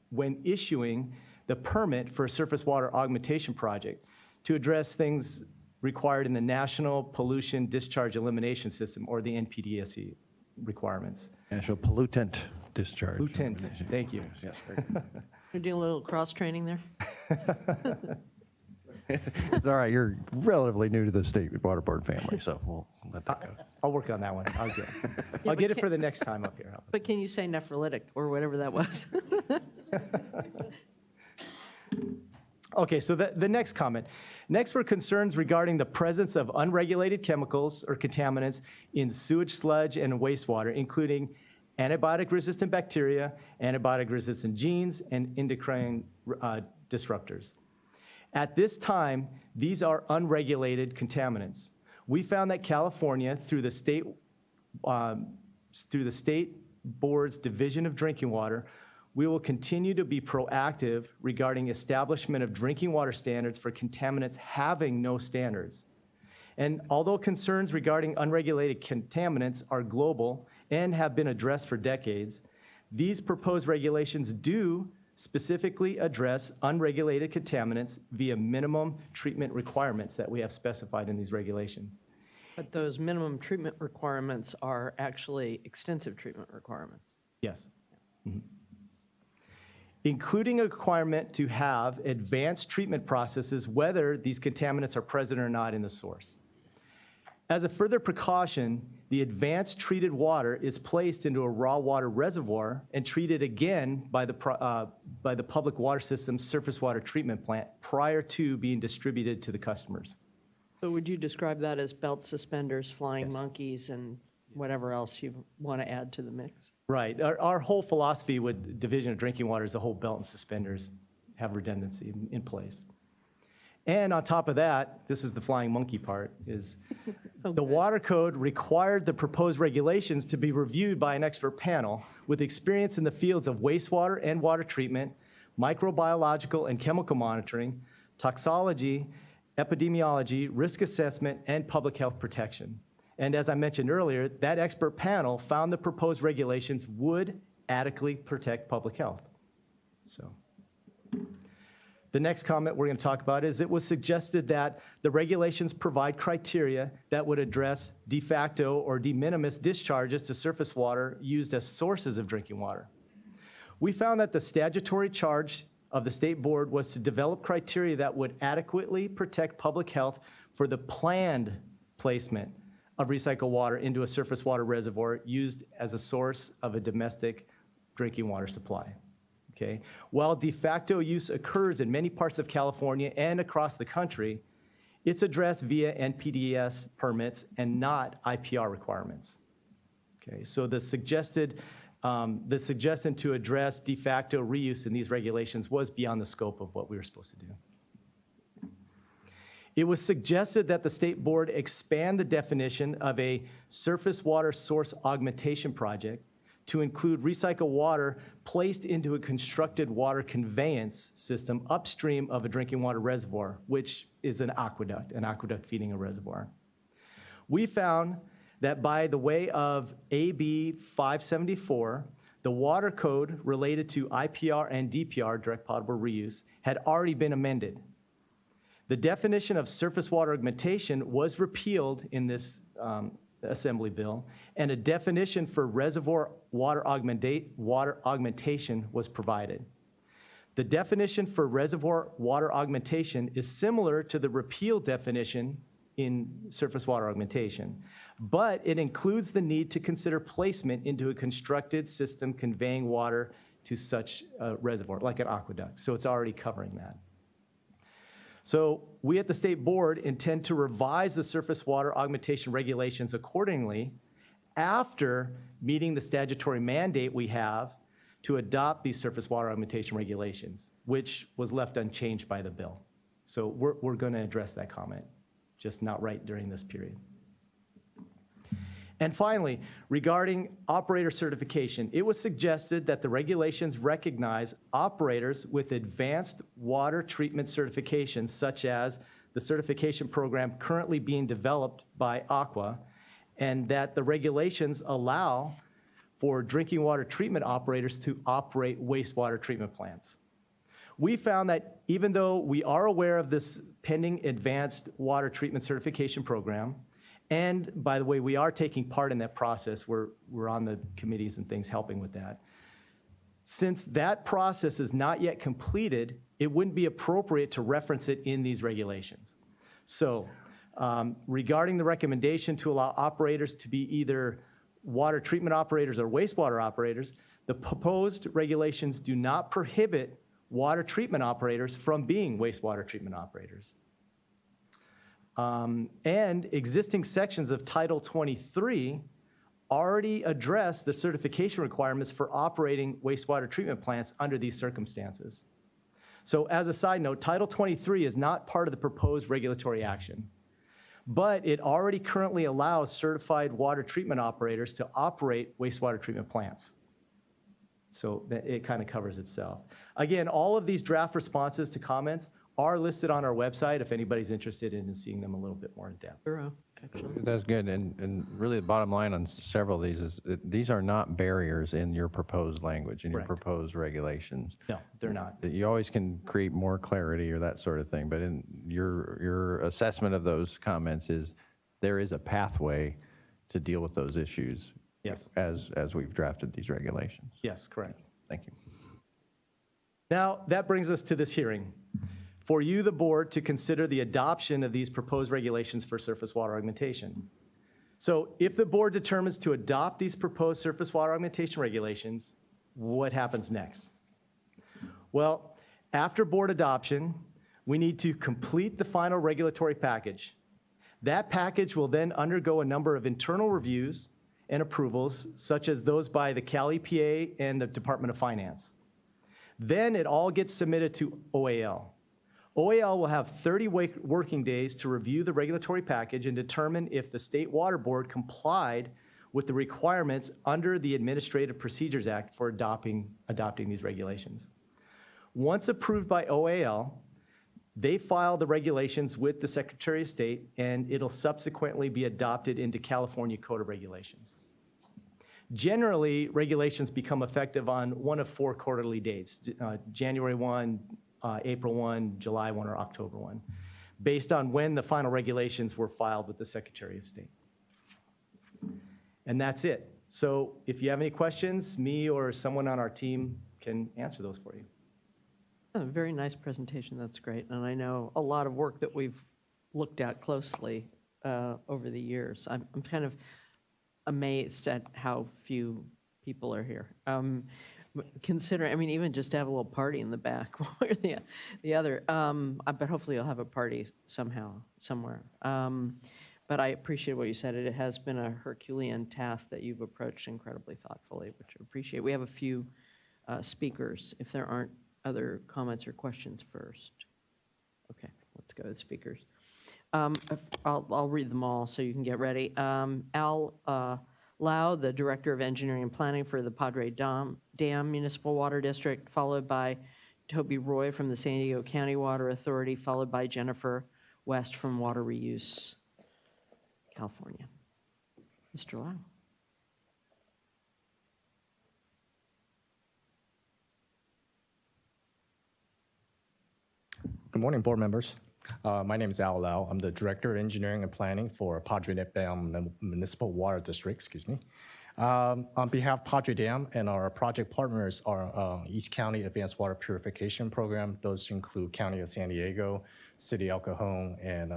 when issuing the permit for a surface water augmentation project to address things required in the National Pollution Discharge Elimination System, or the NPDES requirements. National Pollutant Discharge. Pollutant, thank you. Yes, very good. You're doing a little cross-training there? It's all right, you're relatively new to the State Water Board family, so we'll let that go. I'll work on that one. I'll get but it for the next time up here. But can you say nephrolytic or whatever that was? Okay, so the next comment. Next were concerns regarding the presence of unregulated chemicals or contaminants in sewage sludge and wastewater, including antibiotic-resistant bacteria, antibiotic-resistant genes, and endocrine disruptors. At this time, these are unregulated contaminants. We found that California, through the state board's Division of Drinking Water, we will continue to be proactive regarding establishment of drinking water standards for contaminants having no standards. And although concerns regarding unregulated contaminants are global and have been addressed for decades, these proposed regulations do specifically address unregulated contaminants via minimum treatment requirements that we have specified in these regulations. But those minimum treatment requirements are actually extensive treatment requirements. Yes. Mm-hmm. Including a requirement to have advanced treatment processes, whether these contaminants are present or not in the source. As a further precaution, the advanced treated water is placed into a raw water reservoir and treated again by the public water system's surface water treatment plant prior to being distributed to the customers. So would you describe that as belt suspenders, flying Yes. monkeys, and whatever else you want to add to the mix? Right. Our whole philosophy with Division of Drinking Water is the whole belt and suspenders have redundancy in place. And on top of that, this is the flying monkey part, is the Water Code required the proposed regulations to be reviewed by an expert panel with experience in the fields of wastewater and water treatment, microbiological and chemical monitoring, toxicology, epidemiology, risk assessment, and public health protection. And as I mentioned earlier, that expert panel found the proposed regulations would adequately protect public health. So the next comment we're going to talk about is it was suggested that the regulations provide criteria that would address de facto or de minimis discharges to surface water used as sources of drinking water. We found that the statutory charge of the state board was to develop criteria that would adequately protect public health for the planned placement of recycled water into a surface water reservoir used as a source of a domestic drinking water supply. Okay? While de facto use occurs in many parts of California and across the country, it's addressed via NPDES permits and not IPR requirements. Okay? So the suggestion to address de facto reuse in these regulations was beyond the scope of what we were supposed to do. It was suggested that the state board expand the definition of a surface water source augmentation project to include recycled water placed into a constructed water conveyance system upstream of a drinking water reservoir, which is an aqueduct feeding a reservoir. We found that by the way of AB 574, the water code related to IPR and DPR, direct potable reuse, had already been amended. The definition of surface water augmentation was repealed in this Assembly bill, and a definition for reservoir water augmentation was provided. The definition for reservoir water augmentation is similar to the repealed definition in surface water augmentation, but it includes the need to consider placement into a constructed system conveying water to such a reservoir, like an aqueduct. So it's already covering that. So we at the state board intend to revise the surface water augmentation regulations accordingly after meeting the statutory mandate we have to adopt these surface water augmentation regulations, which was left unchanged by the bill. So we're going to address that comment, just not right during this period. And finally, regarding operator certification, it was suggested that the regulations recognize operators with advanced water treatment certifications, such as the certification program currently being developed by Aqua, and that the regulations allow for drinking water treatment operators to operate wastewater treatment plants. We found that even though we are aware of this pending advanced water treatment certification program, and by the way, we are taking part in that process. We're on the committees and things helping with that. Since that process is not yet completed, it wouldn't be appropriate to reference it in these regulations. So regarding the recommendation to allow operators to be either water treatment operators or wastewater operators, the proposed regulations do not prohibit water treatment operators from being wastewater treatment operators. And existing sections of Title 23 already address the certification requirements for operating wastewater treatment plants under these circumstances. So as a side note, Title 23 is not part of the proposed regulatory action, but it already currently allows certified water treatment operators to operate wastewater treatment plants. So that it kind of covers itself. Again, all of these draft responses to comments are listed on our website if anybody's interested in seeing them a little bit more in depth. Thorough, actually. That's good, and really the bottom line on several of these is that these are not barriers in your proposed language, in your Correct. proposed regulations. No, they're not. That you always can create more clarity or that sort of thing, but in your assessment of those comments is there is a pathway to deal with those issues. Yes. As we've drafted these regulations. Yes, correct. Thank you. Now, that brings us to this hearing. For you, the board, to consider the adoption of these proposed regulations for surface water augmentation. So if the board determines to adopt these proposed surface water augmentation regulations, what happens next? Well, after board adoption, we need to complete the final regulatory package. That package will then undergo a number of internal reviews and approvals, such as those by the Cal EPA and the Department of Finance. Then it all gets submitted to OAL. OAL will have 30 working days to review the regulatory package and determine if the State Water Board complied with the requirements under the Administrative Procedures Act for adopting these regulations. Once approved by OAL, they file the regulations with the Secretary of State, and it'll subsequently be adopted into California Code of Regulations. Generally, regulations become effective on one of 4 quarterly dates, January 1, April 1, July 1, or October 1, based on when the final regulations were filed with the Secretary of State. And that's it. So if you have any questions, me or someone on our team can answer those for you. A very nice presentation, that's great. And I know a lot of work that we've looked at closely over the years. I'm kind of amazed at how few people are here. Consider, I mean, even just to have a little party in the back or the other. But hopefully you'll have a party somehow, somewhere. But I appreciate what you said. It has been a Herculean task that you've approached incredibly thoughtfully, which I appreciate. We have a few speakers, if there aren't other comments or questions first. Okay, let's go to the speakers. I'll read them all so you can get ready. Al Lau, the Director of Engineering and Planning for the Padre Dam Municipal Water District, followed by Toby Roy from the San Diego County Water Authority, followed by Jennifer West from Water Reuse California. Mr. Lau. Good morning, board members. My name is Al Lau. I'm the Director of Engineering and Planning for Padre Dam Municipal Water District, excuse me. On behalf of Padre Dam and our project partners are East County Advanced Water Purification Program. Those include County of San Diego, City El Cajon, and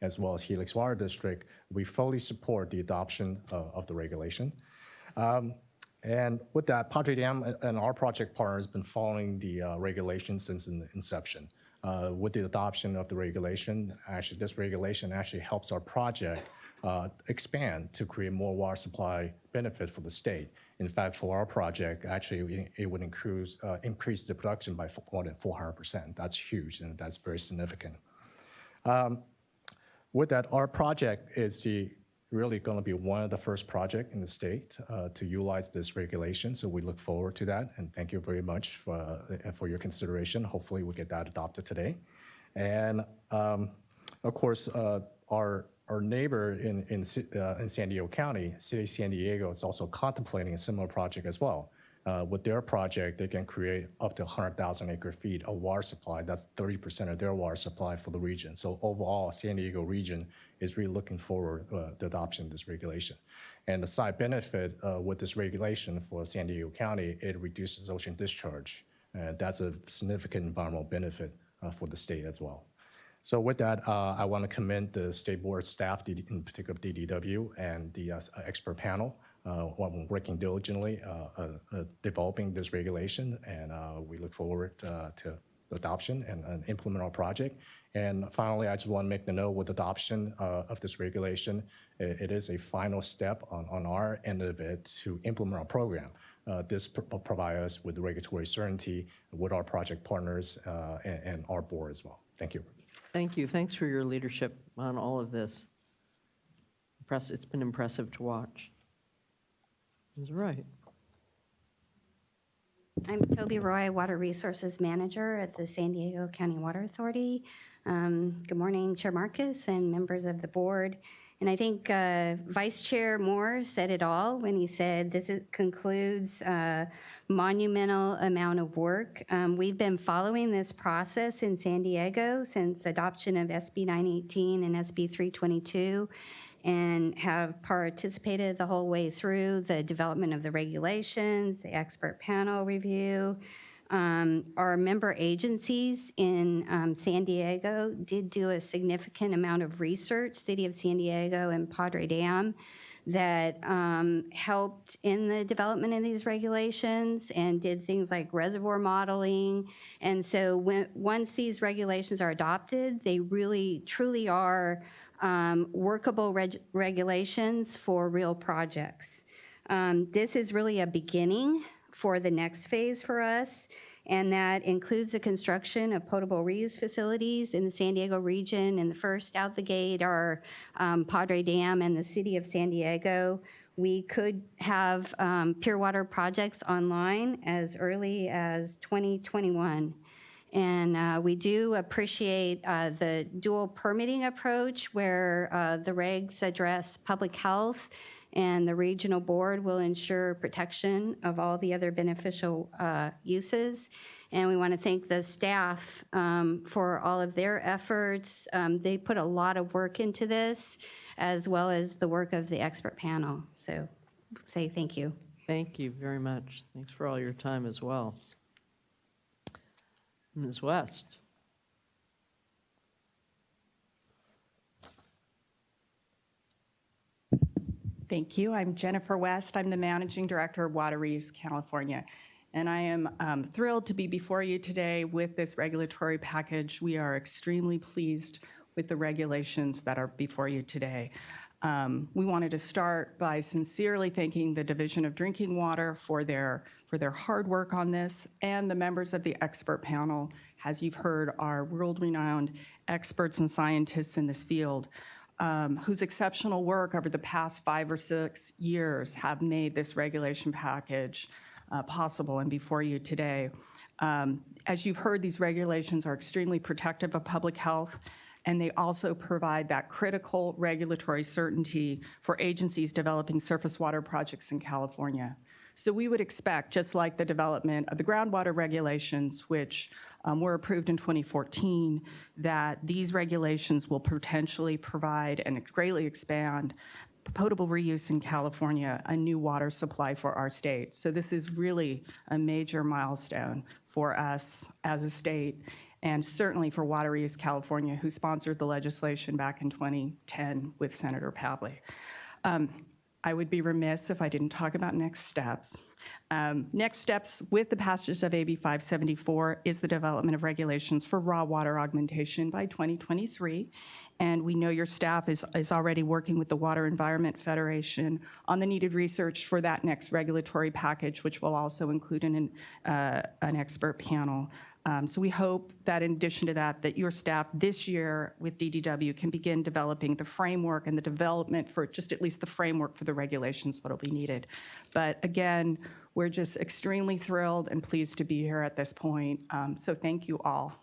as well as Helix Water District. We fully support the adoption of the regulation. And with that, Padre Dam and our project partners have been following the regulation since inception. With the adoption of the regulation, actually this regulation actually helps our project expand to create more water supply benefit for the state. In fact, for our project, actually it would increase the production by more than 400%. That's huge, and that's very significant. With that, our project is really going to be one of the first projects in the state to utilize this regulation. So we look forward to that, and thank you very much for your consideration. Hopefully we get that adopted today. And of course, our neighbor in San Diego County, City of San Diego, is also contemplating a similar project as well. With their project, they can create up to 100,000 acre feet of water supply. That's 30% of their water supply for the region. So overall, San Diego region is really looking forward to the adoption of this regulation. And the side benefit with this regulation for San Diego County, it reduces ocean discharge. That's a significant environmental benefit for the state as well. So with that, I want to commend the state board staff, in particular DDW, and the expert panel, working diligently, developing this regulation, and we look forward to adoption and implement our project. And finally, I just want to make the note with adoption of this regulation, it is a final step on our end of it to implement our program. This provides us with regulatory certainty with our project partners and our board as well. Thank you. Thank you. Thanks for your leadership on all of this. It's been impressive to watch. That's right. I'm Toby Roy, Water Resources Manager at the San Diego County Water Authority. Good morning, Chair Marcus and members of the board. And I think Vice Chair Moore said it all when he said this concludes a monumental amount of work. We've been following this process in San Diego since adoption of SB 918 and SB 322, and have participated the whole way through the development of the regulations, the expert panel review. Our member agencies in San Diego did do a significant amount of research, City of San Diego and Padre Dam, that helped in the development of these regulations and did things like reservoir modeling. And so once these regulations are adopted, they really, truly are workable regulations for real projects. This is really a beginning for the next phase for us, and that includes the construction of potable reuse facilities in the San Diego region. And the first out the gate are Padre Dam and the City of San Diego. We could have pure water projects online as early as 2021. And we do appreciate the dual permitting approach where the regs address public health, and the regional board will ensure protection of all the other beneficial uses. And we want to thank the staff for all of their efforts. They put a lot of work into this, as well as the work of the expert panel. So say thank you. Thank you very much. Thanks for all your time as well. Ms. West. Thank you. I'm Jennifer West. I'm the Managing Director of Water Reuse California. And I am thrilled to be before you today with this regulatory package. We are extremely pleased with the regulations that are before you today. We wanted to start by sincerely thanking the Division of Drinking Water for their hard work on this, and the members of the expert panel, as you've heard, are world-renowned experts and scientists in this field, whose exceptional work over the past 5 or 6 years have made this regulation package possible and before you today. As you've heard, these regulations are extremely protective of public health, and they also provide that critical regulatory certainty for agencies developing surface water projects in California. So we would expect, just like the development of the groundwater regulations, which were approved in 2014, that these regulations will potentially provide and greatly expand potable reuse in California, a new water supply for our state. So this is really a major milestone for us as a state, and certainly for Water Reuse California, who sponsored the legislation back in 2010 with Senator Pavley. I would be remiss if I didn't talk about next steps. Next steps with the passage of AB 574 is the development of regulations for raw water augmentation by 2023. And we know your staff is already working with the Water Environment Federation on the needed research for that next regulatory package, which will also include an expert panel. So we hope that in addition to that, that your staff this year with DDW can begin developing the framework and the development for just at least the framework for the regulations that will be needed. But again, we're just extremely thrilled and pleased to be here at this point. So thank you all.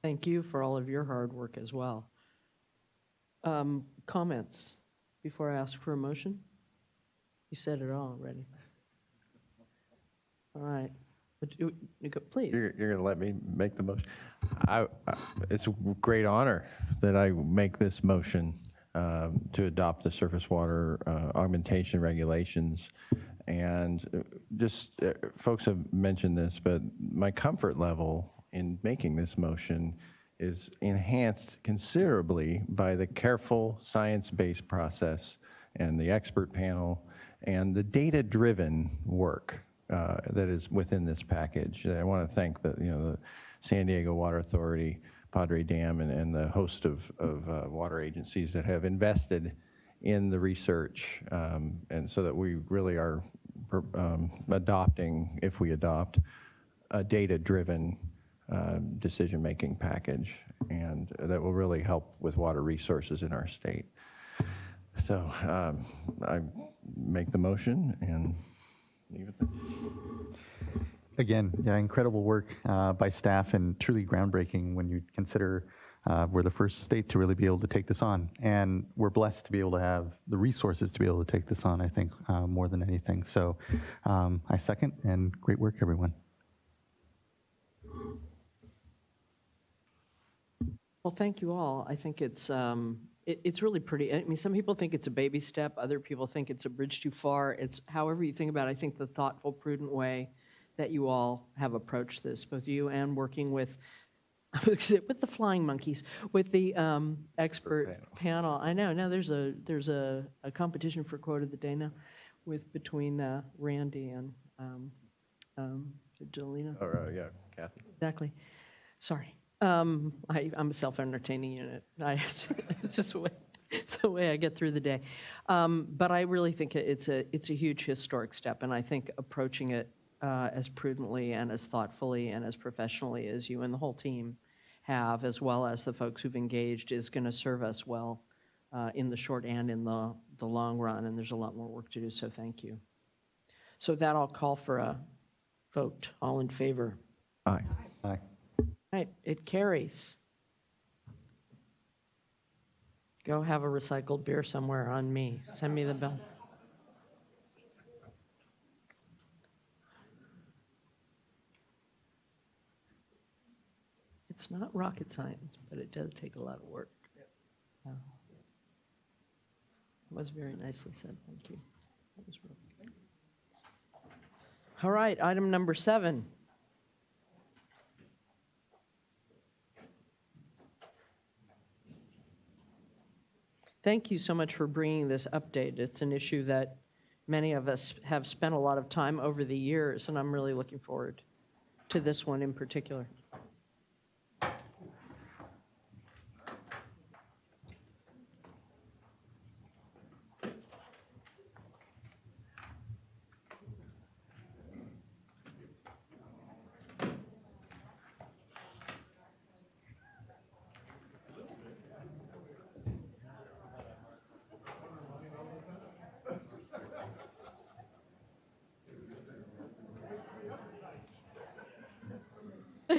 Thank you for all of your hard work as well. Comments before I ask for a motion? You said it all already. All right. Please. You're going to let me make the motion? It's a great honor that I make this motion to adopt the surface water augmentation regulations. And just, folks have mentioned this, but my comfort level in making this motion is enhanced considerably by the careful science-based process and the expert panel and the data-driven work that is within this package. And I want to thank the San Diego Water Authority, Padre Dam, and the host of water agencies that have invested in the research, and so that we really are adopting, if we adopt, a data-driven decision-making package, and that will really help with water resources in our state. So I make the motion and leave it there. Again, yeah, incredible work by staff and truly groundbreaking when you consider we're the first state to really be able to take this on. And we're blessed to be able to have the resources to be able to take this on, I think, more than anything. So I second, and great work, everyone. Well, thank you all. I think it's really pretty. I mean, some people think it's a baby step. Other people think it's a bridge too far. It's however you think about it. I think the thoughtful, prudent way that you all have approached this, both you and working with the flying monkeys, with the expert panel. I know. Now there's a competition for quote of the day now, between Randy and Jelena. Yeah, Kathy. Exactly. Sorry. I'm a self-entertaining unit. It's just the way I get through the day. But I really think it's a huge historic step, and I think approaching it as prudently and as thoughtfully and as professionally as you and the whole team have, as well as the folks who've engaged, is going to serve us well in the short and in the long run, and there's a lot more work to do, so thank you. So with that, I'll call for a vote. All in favor? Aye. Aye. Right, it carries. Go have a recycled beer somewhere on me. Send me the bill. It's not rocket science, but it does take a lot of work. Yeah. It was very nicely said, thank you. That was really good. All right, item number 7. Thank you so much for bringing this update. It's an issue that many of us have spent a lot of time over the years, and I'm really looking forward to this one in particular.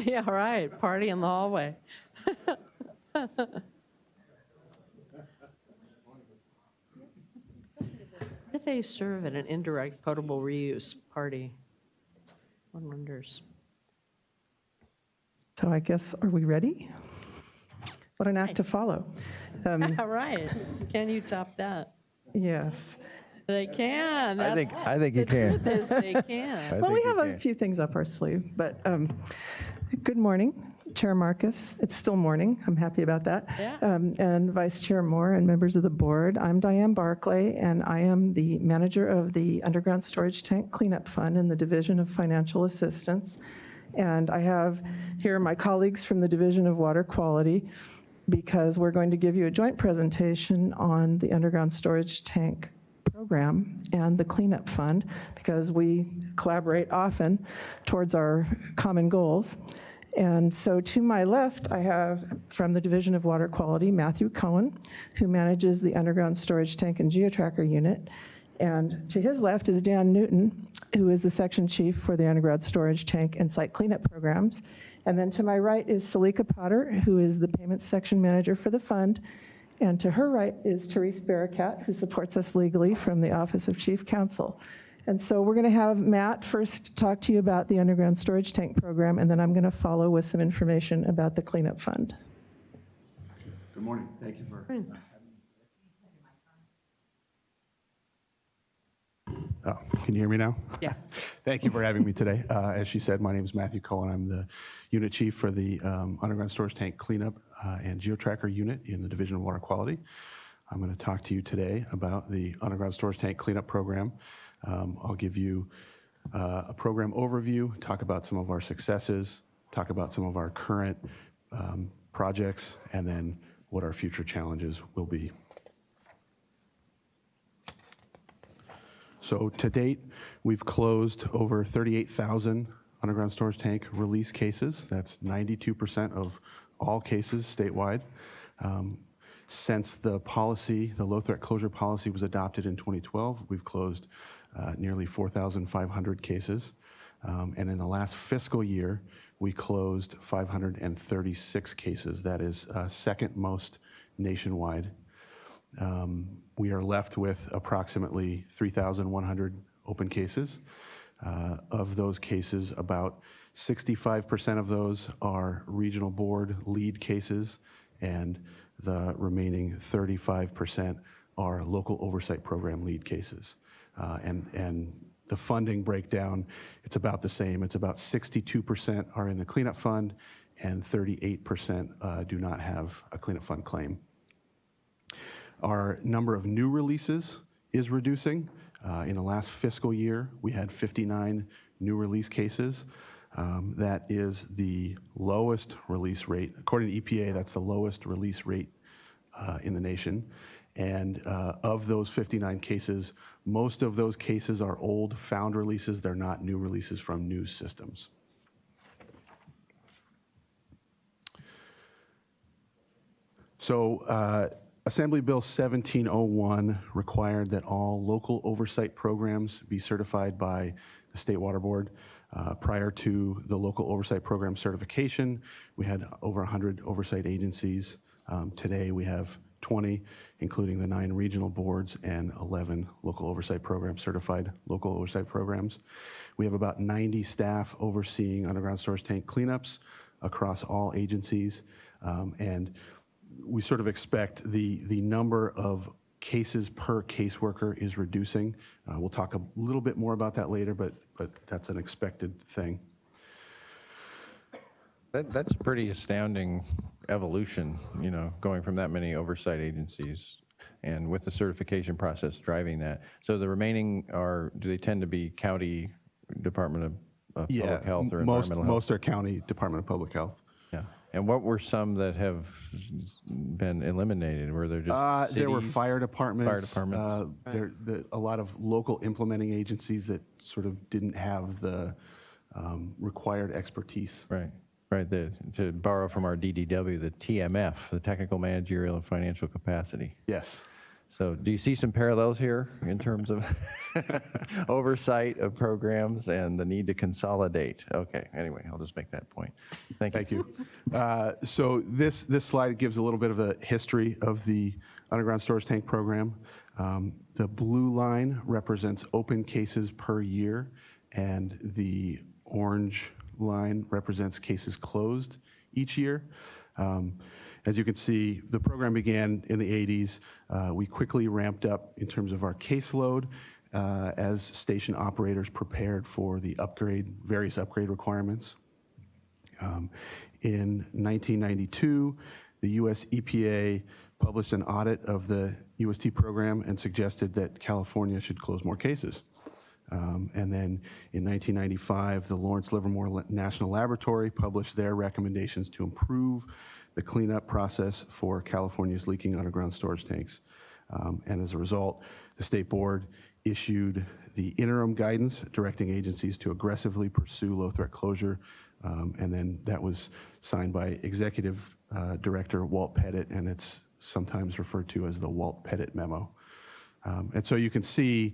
Yeah, right, party in the hallway. What do they serve at an indirect potable reuse party? One wonders. So I guess, are we ready? What an act to follow. All right, can you top that? Yes. They can. I think you The can. truth is they can. Well, we have a few things up our sleeve, but good morning, Chair Marcus. It's still morning. I'm happy about that. Yeah. And Vice Chair Moore and members of the board. I'm Diane Barclay, and I am the manager of the Underground Storage Tank Cleanup Fund in the Division of Financial Assistance. And I have here my colleagues from the Division of Water Quality, because we're going to give you a joint presentation on the underground storage tank program and the cleanup fund, because we collaborate often towards our common goals. And so to my left, I have from the Division of Water Quality, Matthew Cohen, who manages the underground storage tank and geotracker unit. And to his left is Dan Newton, who is the section chief for the underground storage tank and site cleanup programs. And then to my right is Salika Potter, who is the payments section manager for the fund. And to her right is Therese Barakat, who supports us legally from the Office of Chief Counsel. And so we're going to have Matt first talk to you about the underground storage tank program, and then I'm going to follow with some information about the cleanup fund. Good morning. Thank you for Oh, can you hear me now? Yeah. Thank you for having me today. As she said, my name is Matthew Cohen. I'm the unit chief for the underground storage tank cleanup and geotracker unit in the Division of Water Quality. I'm going to talk to you today about the underground storage tank cleanup program. I'll give you a program overview, talk about some of our successes, talk about some of our current projects, and then what our future challenges will be. So to date, we've closed over 38,000 underground storage tank release cases. That's 92% of all cases statewide. Since the policy, the low threat closure policy was adopted in 2012, we've closed nearly 4,500 cases. And in the last fiscal year, we closed 536 cases. That is second most nationwide. We are left with approximately 3,100 open cases. Of those cases, about 65% of those are regional board lead cases, and the remaining 35% are local oversight program lead cases. And the funding breakdown, it's about the same. It's about 62% are in the cleanup fund, and 38% do not have a cleanup fund claim. Our number of new releases is reducing. In the last fiscal year, we had 59 new release cases. That is the lowest release rate. According to EPA, that's the lowest release rate in the nation. And of those 59 cases, most of those cases are old found releases. They're not new releases from new systems. So Assembly Bill 1701 required that all local oversight programs be certified by the State Water Board. Prior to the local oversight program certification, we had over 100 oversight agencies. Today we have 20, including the 9 regional boards and 11 local oversight programs, certified local oversight programs. We have about 90 staff overseeing underground storage tank cleanups across all agencies. And we sort of expect the number of cases per caseworker is reducing. We'll talk a little bit more about that later, but that's an expected thing. That's a pretty astounding evolution, you know, going from that many oversight agencies and with the certification process driving that. So the remaining do they tend to be county Department of Public Health or Environmental Health? Most are county Department of Public Health. Yeah. And what were some that have been eliminated? Were there just there were cities? fire departments. Fire departments. A lot of local implementing agencies that sort of didn't have the required expertise. Right. Right. To borrow from our DDW, the TMF, the Technical Managerial and Financial Capacity. Yes. So do you see some parallels here in terms of oversight of programs and the need to consolidate? Okay, anyway, I'll just make that point. Thank you. Thank you. So this slide gives a little bit of a history of the underground storage tank program. The blue line represents open cases per year, and the orange line represents cases closed each year. As you can see, the program began in the 80s. We quickly ramped up in terms of our caseload as station operators prepared for the various upgrade requirements. In 1992, the US EPA published an audit of the UST program and suggested that California should close more cases. And then in 1995, the Lawrence Livermore National Laboratory published their recommendations to improve the cleanup process for California's leaking underground storage tanks. And as a result, the State Board issued the interim guidance directing agencies to aggressively pursue low-threat closure. And then that was signed by Executive Director Walt Pettit, and it's sometimes referred to as the Walt Pettit Memo. And so you can see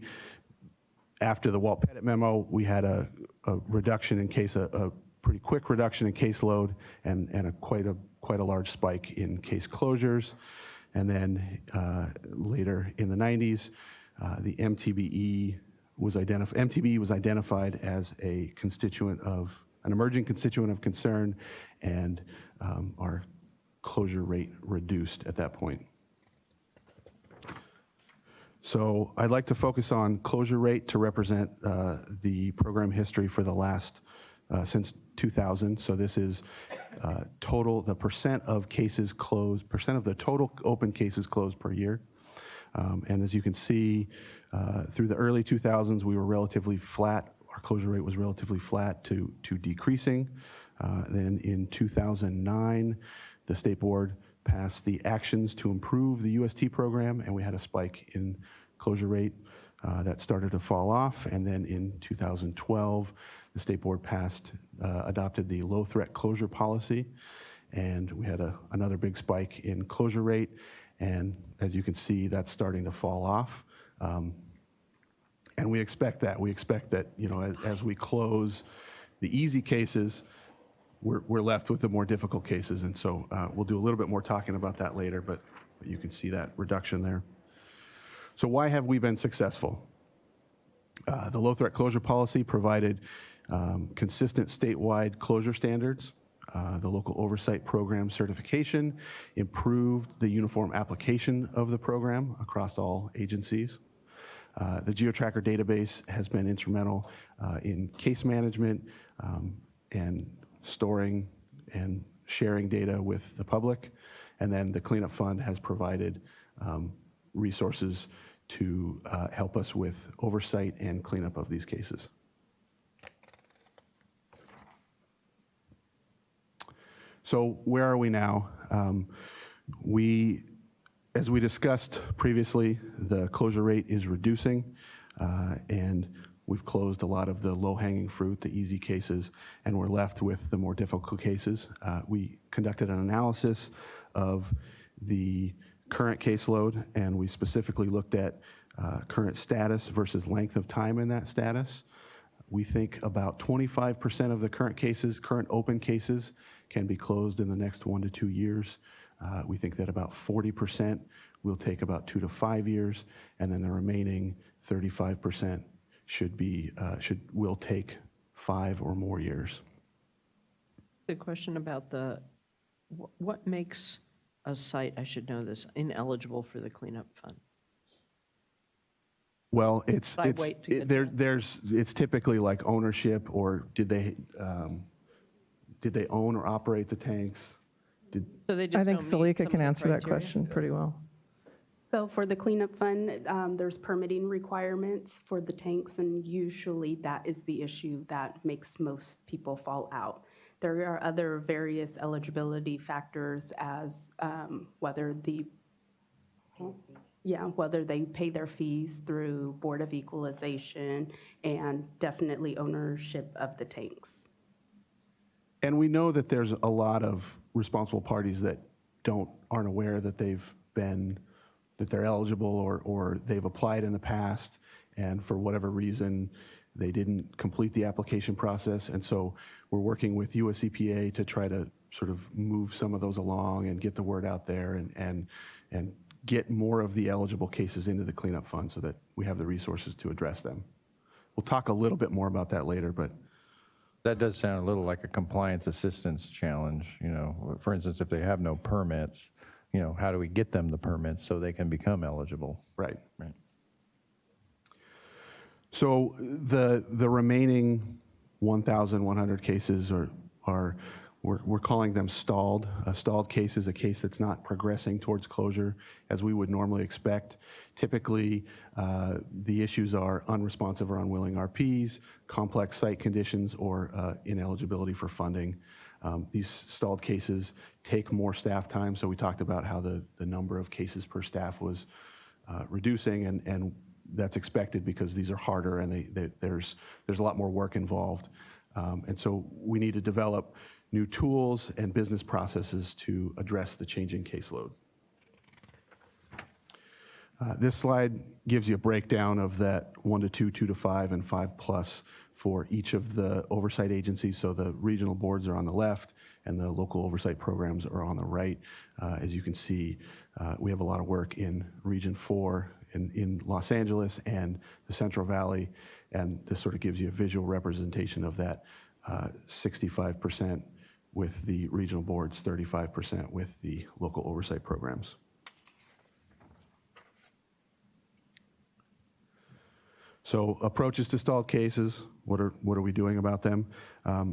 after the Walt Pettit Memo, we had a reduction in case, a pretty quick reduction in caseload and quite a large spike in case closures. And then later in the 90s, the MTBE was identified as an emerging constituent of concern, and our closure rate reduced at that point. So I'd like to focus on closure rate to represent the program history for the last, since 2000. So this is the percent of cases closed, percent of the total open cases closed per year. And as you can see, through the early 2000s, we were relatively flat. Our closure rate was relatively flat to decreasing. Then in 2009, the State Board passed the actions to improve the UST program, and we had a spike in closure rate that started to fall off. And then in 2012, the State Board adopted the low threat closure policy, and we had another big spike in closure rate. And as you can see, that's starting to fall off. And we expect that. We expect that, as we close the easy cases, we're left with the more difficult cases. And so we'll do a little bit more talking about that later, but you can see that reduction there. So why have we been successful? The low threat closure policy provided consistent statewide closure standards. The local oversight program certification improved the uniform application of the program across all agencies. The GeoTracker database has been instrumental in case management and storing and sharing data with the public. And then the cleanup fund has provided resources to help us with oversight and cleanup of these cases. So where are we now? As we discussed previously, the closure rate is reducing, and we've closed a lot of the low-hanging fruit, the easy cases, and we're left with the more difficult cases. We conducted an analysis of the current caseload, and we specifically looked at current status versus length of time in that status. We think about 25% of the current open cases can be closed in the next 1 to 2 years. We think that about 40% will take about 2 to 5 years, and then the remaining 35% will take 5 or more years. The question about what makes a site, I should know this, ineligible for the cleanup fund? Well, it's typically like ownership, or did they own or operate the tanks? So they just I think don't meet Salika some can of the answer that criteria? question pretty well. So for the cleanup fund, there's permitting requirements for the tanks, and usually that is the issue that makes most people fall out. There are other various eligibility factors as whether they pay their fees through Board of Equalization, and definitely ownership of the tanks. And we know that there's a lot of responsible parties that aren't aware that they've been that they're eligible or they've applied in the past, and for whatever reason, they didn't complete the application process. And so we're working with US EPA to try to sort of move some of those along and get the word out there and get more of the eligible cases into the cleanup fund so that we have the resources to address them. We'll talk a little bit more about that later, but That does sound a little like a compliance assistance challenge. You know, for instance, if they have no permits, you know, how do we get them the permits so they can become eligible? Right. Right. So the remaining 1,100 cases are we're calling them stalled. A stalled case is a case that's not progressing towards closure as we would normally expect. Typically, the issues are unresponsive or unwilling RPs, complex site conditions, or ineligibility for funding. These stalled cases take more staff time, so we talked about how the number of cases per staff was reducing, and that's expected because these are harder and there's a lot more work involved. And so we need to develop new tools and business processes to address the changing caseload. This slide gives you a breakdown of that 1 to 2, 2 to 5, and 5+ for each of the oversight agencies. So the regional boards are on the left and the local oversight programs are on the right. As you can see, we have a lot of work in Region 4 in Los Angeles and the Central Valley, and this sort of gives you a visual representation of that 65% with the regional boards, 35% with the local oversight programs. So approaches to stalled cases, what are we doing about them?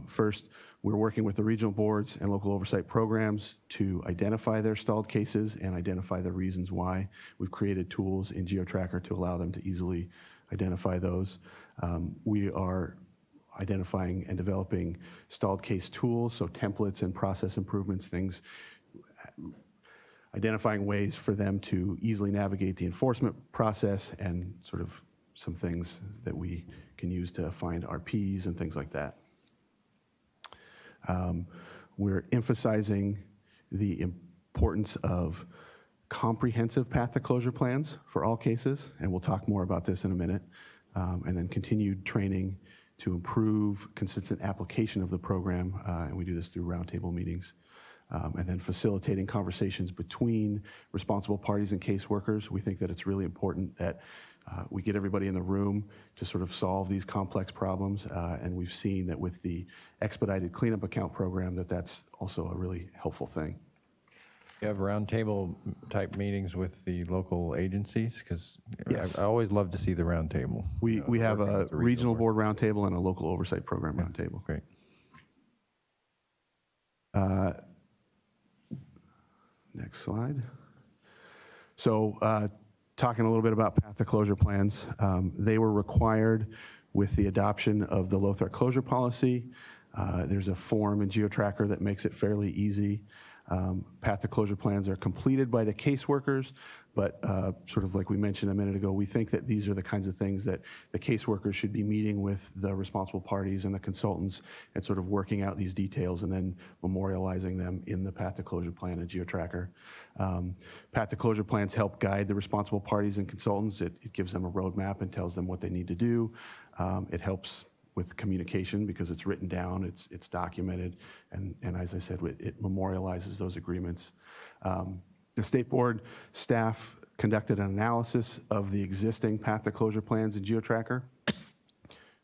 First, we're working with the regional boards and local oversight programs to identify their stalled cases and identify the reasons why. We've created tools in GeoTracker to allow them to easily identify those. We are identifying and developing stalled case tools, so templates and process improvements, things, identifying ways for them to easily navigate the enforcement process and sort of some things that we can use to find RPs and things like that. We're emphasizing the importance of comprehensive path to closure plans for all cases, and we'll talk more about this in a minute, and then continued training to improve consistent application of the program, and we do this through roundtable meetings. And then facilitating conversations between responsible parties and caseworkers. We think that it's really important that we get everybody in the room to sort of solve these complex problems, and we've seen that with the expedited cleanup account program that's also a really helpful thing. You have roundtable type meetings with the local agencies? Because Yes. I always love to see the roundtable. We have a regional board roundtable and a local oversight program roundtable. Great. Next slide. So talking a little bit about path to closure plans, they were required with the adoption of the low threat closure policy. There's a form in GeoTracker that makes it fairly easy. Path to closure plans are completed by the caseworkers, but sort of like we mentioned a minute ago, we think that these are the kinds of things that the caseworkers should be meeting with the responsible parties and the consultants and sort of working out these details and then memorializing them in the path to closure plan and GeoTracker. Path to closure plans help guide the responsible parties and consultants. It gives them a roadmap and tells them what they need to do. It helps with communication because it's written down, it's documented, and as I said, it memorializes those agreements. The state board staff conducted an analysis of the existing path to closure plans in GeoTracker.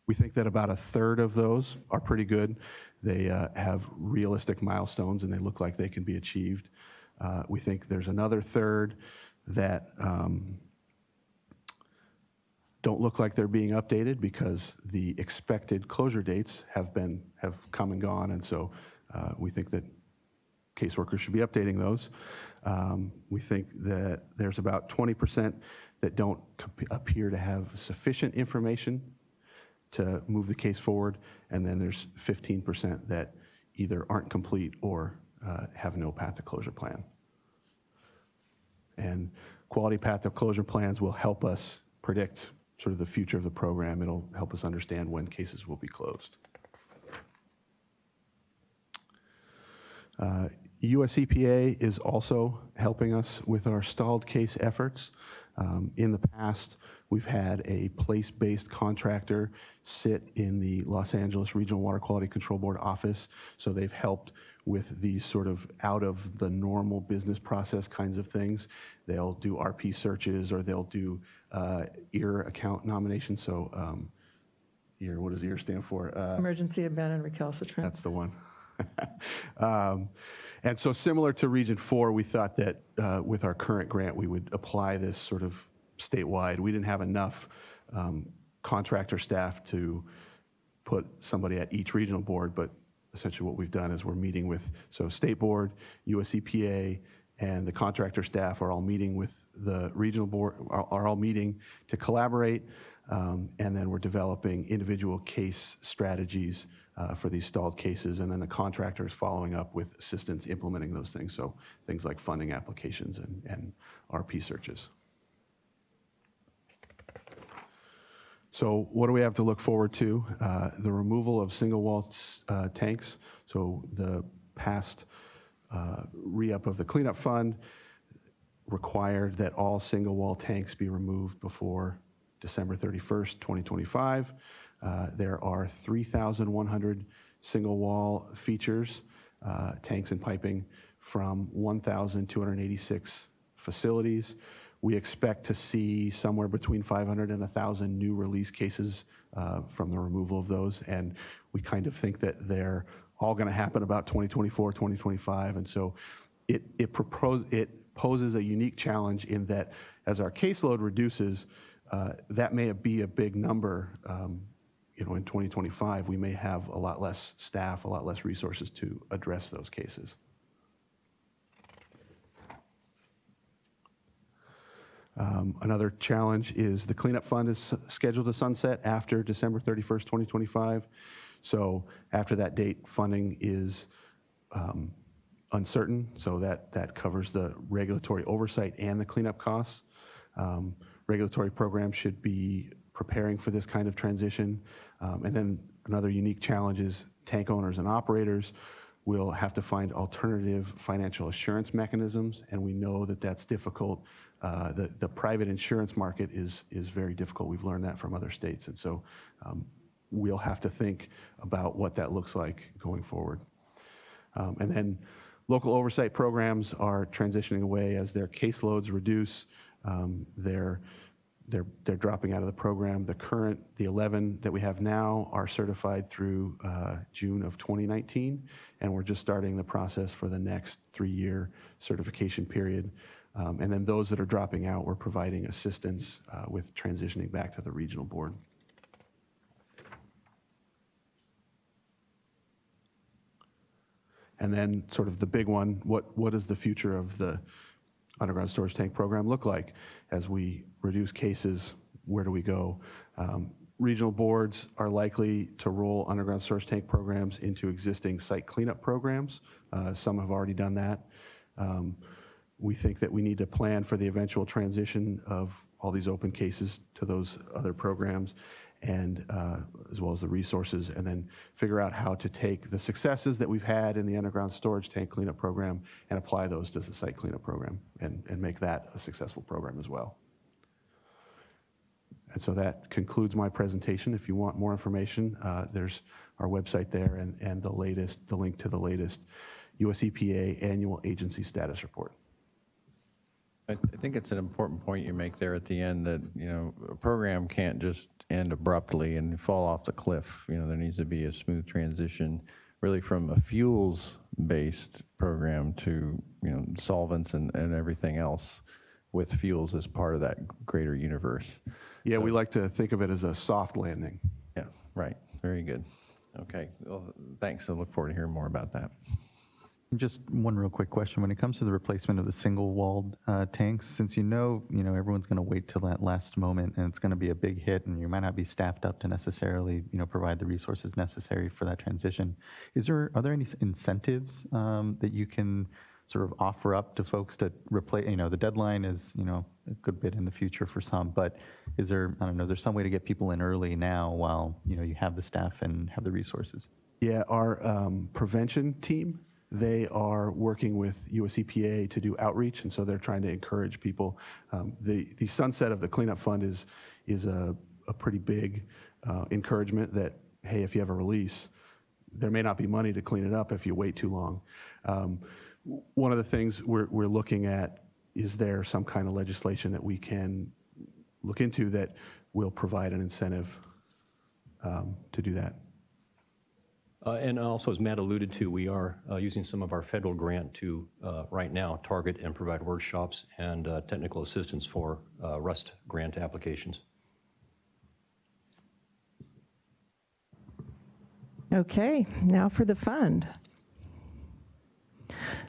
We think that about a third of those are pretty good. They have realistic milestones and they look like they can be achieved. We think there's another third that don't look like they're being updated because the expected closure dates have come and gone, and so we think that caseworkers should be updating those. We think that there's about 20% that don't appear to have sufficient information to move the case forward, and then there's 15% that either aren't complete or have no path to closure plan. And quality path to closure plans will help us predict sort of the future of the program. It'll help us understand when cases will be closed. US EPA is also helping us with our stalled case efforts. In the past, we've had a place-based contractor sit in the Los Angeles Regional Water Quality Control Board office, so they've helped with these sort of out of the normal business process kinds of things. They'll do RP searches, or they'll do EAR account nominations. So EAR, what does EAR stand for? Emergency abandoned recalcitrant. That's the one. And so similar to Region 4, we thought that with our current grant, we would apply this sort of statewide. We didn't have enough contractor staff to put somebody at each regional board, but essentially what we've done is we're meeting with, so State Board, US EPA, and the contractor staff are all meeting with the regional board, are all meeting to collaborate, and then we're developing individual case strategies for these stalled cases, and then the contractor is following up with assistance implementing those things, so things like funding applications and RP searches. So what do we have to look forward to? The removal of single wall tanks. So the past re-up of the cleanup fund required that all single wall tanks be removed before December 31st, 2025. There are 3,100 single wall features, tanks and piping from 1,286 facilities. We expect to see somewhere between 500 and 1,000 new release cases from the removal of those. And we kind of think that they're all going to happen about 2024, 2025. And so it poses a unique challenge in that as our caseload reduces, that may be a big number. In 2025, we may have a lot less staff, a lot less resources to address those cases. Another challenge is the cleanup fund is scheduled to sunset after December 31st, 2025. So after that date, funding is uncertain. So that covers the regulatory oversight and the cleanup costs. Regulatory programs should be preparing for this kind of transition. And then another unique challenge is tank owners and operators will have to find alternative financial assurance mechanisms, and we know that that's difficult. The private insurance market is very difficult. We've learned that from other states, and so we'll have to think about what that looks like going forward. And then local oversight programs are transitioning away as their caseloads reduce. They're dropping out of the program. The 11 that we have now are certified through June of 2019, and we're just starting the process for the next 3-year certification period. And then those that are dropping out, we're providing assistance with transitioning back to the regional board. And then sort of the big one, what does the future of the underground storage tank program look like? As we reduce cases, where do we go? Regional boards are likely to roll underground storage tank programs into existing site cleanup programs. Some have already done that. We think that we need to plan for the eventual transition of all these open cases to those other programs, and as well as the resources, and then figure out how to take the successes that we've had in the underground storage tank cleanup program and apply those to the site cleanup program and make that a successful program as well. And so that concludes my presentation. If you want more information, there's our website there and the link to the latest US EPA annual agency status report. I think it's an important point you make there at the end that, a program can't just end abruptly and fall off the cliff. There needs to be a smooth transition really from a fuels-based program to, solvents and everything else with fuels as part of that greater universe. Yeah, we like to think of it as a soft landing. Yeah, right. Very good. Okay. Well, thanks. I look forward to hearing more about that. Just one real quick question. When it comes to the replacement of the single-walled tanks, since everyone's going to wait till that last moment and it's going to be a big hit and you might not be staffed up to necessarily, provide the resources necessary for that transition, are there any incentives that you can sort of offer up to folks to replace? The deadline is, a good bit in the future for some, but is there some way to get people in early now while, you have the staff and have the resources? Yeah, our prevention team they are working with US EPA to do outreach, and so they're trying to encourage people. The sunset of the cleanup fund is a pretty big encouragement that, hey, if you have a release, there may not be money to clean it up if you wait too long. One of the things we're looking at, is there some kind of legislation that we can look into that will provide an incentive to do that? And also, as Matt alluded to, we are using some of our federal grant to, right now, target and provide workshops and technical assistance for RUST grant applications. Okay, now for the fund.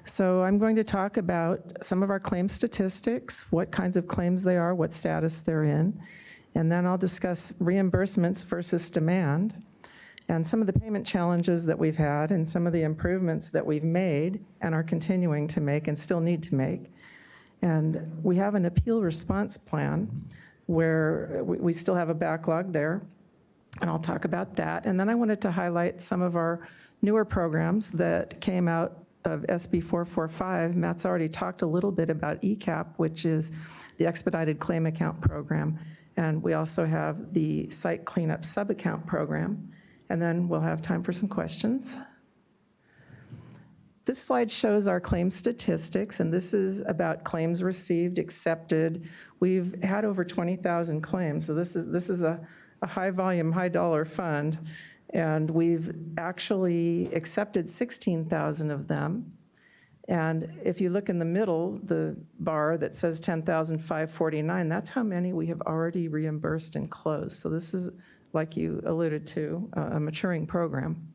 So I'm going to talk about some of our claim statistics, what kinds of claims they are, what status they're in, and then I'll discuss reimbursements versus demand, and some of the payment challenges that we've had, and some of the improvements that we've made and are continuing to make and still need to make. And we have an appeal response plan where we still have a backlog there, and I'll talk about that. And then I wanted to highlight some of our newer programs that came out of SB 445. Matt's already talked a little bit about ECAP, which is the Expedited Claim Account Program. And we also have the Site Cleanup Sub-Account Program. And then we'll have time for some questions. This slide shows our claim statistics, and this is about claims received, accepted. We've had over 20,000 claims, so this is a high volume, high dollar fund. And we've actually accepted 16,000 of them. And if you look in the middle, the bar that says 10,549, that's how many we have already reimbursed and closed. So this is, like you alluded to, a maturing program.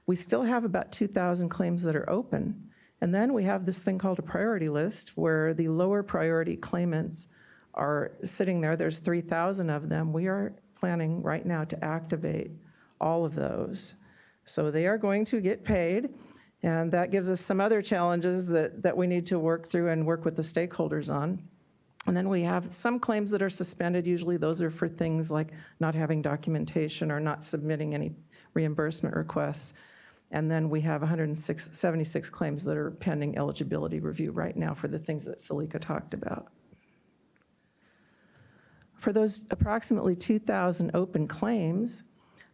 We still have about 2,000 claims that are open. And then we have this thing called a priority list where the lower priority claimants are sitting there. There's 3,000 of them. We are planning right now to activate all of those. So they are going to get paid, and that gives us some other challenges that we need to work through and work with the stakeholders on. And then we have some claims that are suspended. Usually those are for things like not having documentation or not submitting any reimbursement requests. And then we have 176 claims that are pending eligibility review right now for the things that Salika talked about. For those approximately 2,000 open claims,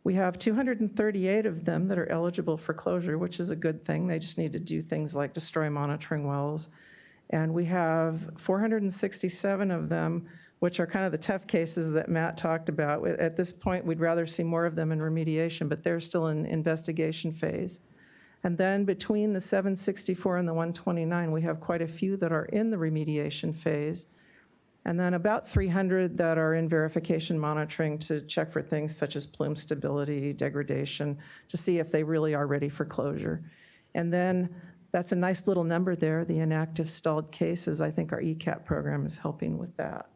we have 238 of them that are eligible for closure, which is a good thing. They just need to do things like destroy monitoring wells. And we have 467 of them, which are kind of the tough cases that Matt talked about. At this point, we'd rather see more of them in remediation, but they're still in investigation phase. And then between the 764 and the 129, we have quite a few that are in the remediation phase. And then about 300 that are in verification monitoring to check for things such as plume stability, degradation, to see if they really are ready for closure. And then that's a nice little number there, the inactive stalled cases. I think our ECAP program is helping with that.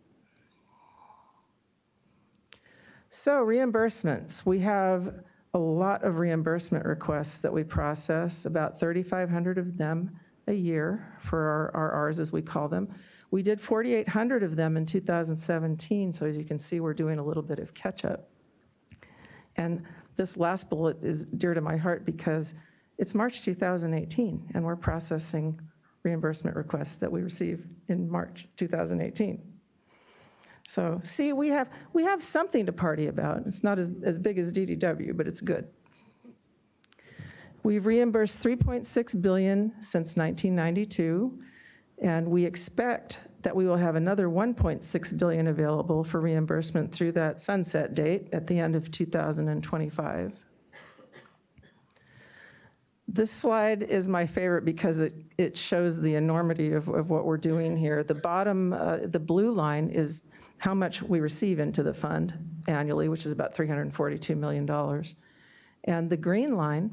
So reimbursements, we have a lot of reimbursement requests that we process, about 3,500 of them a year for our Rs, as we call them. We did 4,800 of them in 2017, so as you can see, we're doing a little bit of catch-up. And this last bullet is dear to my heart because it's March 2018, and we're processing reimbursement requests that we received in March 2018. So see, we have something to party about. It's not as big as DDW, but it's good. We've reimbursed $3.6 billion since 1992. And we expect that we will have another $1.6 billion available for reimbursement through that sunset date at the end of 2025. This slide is my favorite because it shows the enormity of what we're doing here. The bottom, the blue line is how much we receive into the fund annually, which is about $342 million. And the green line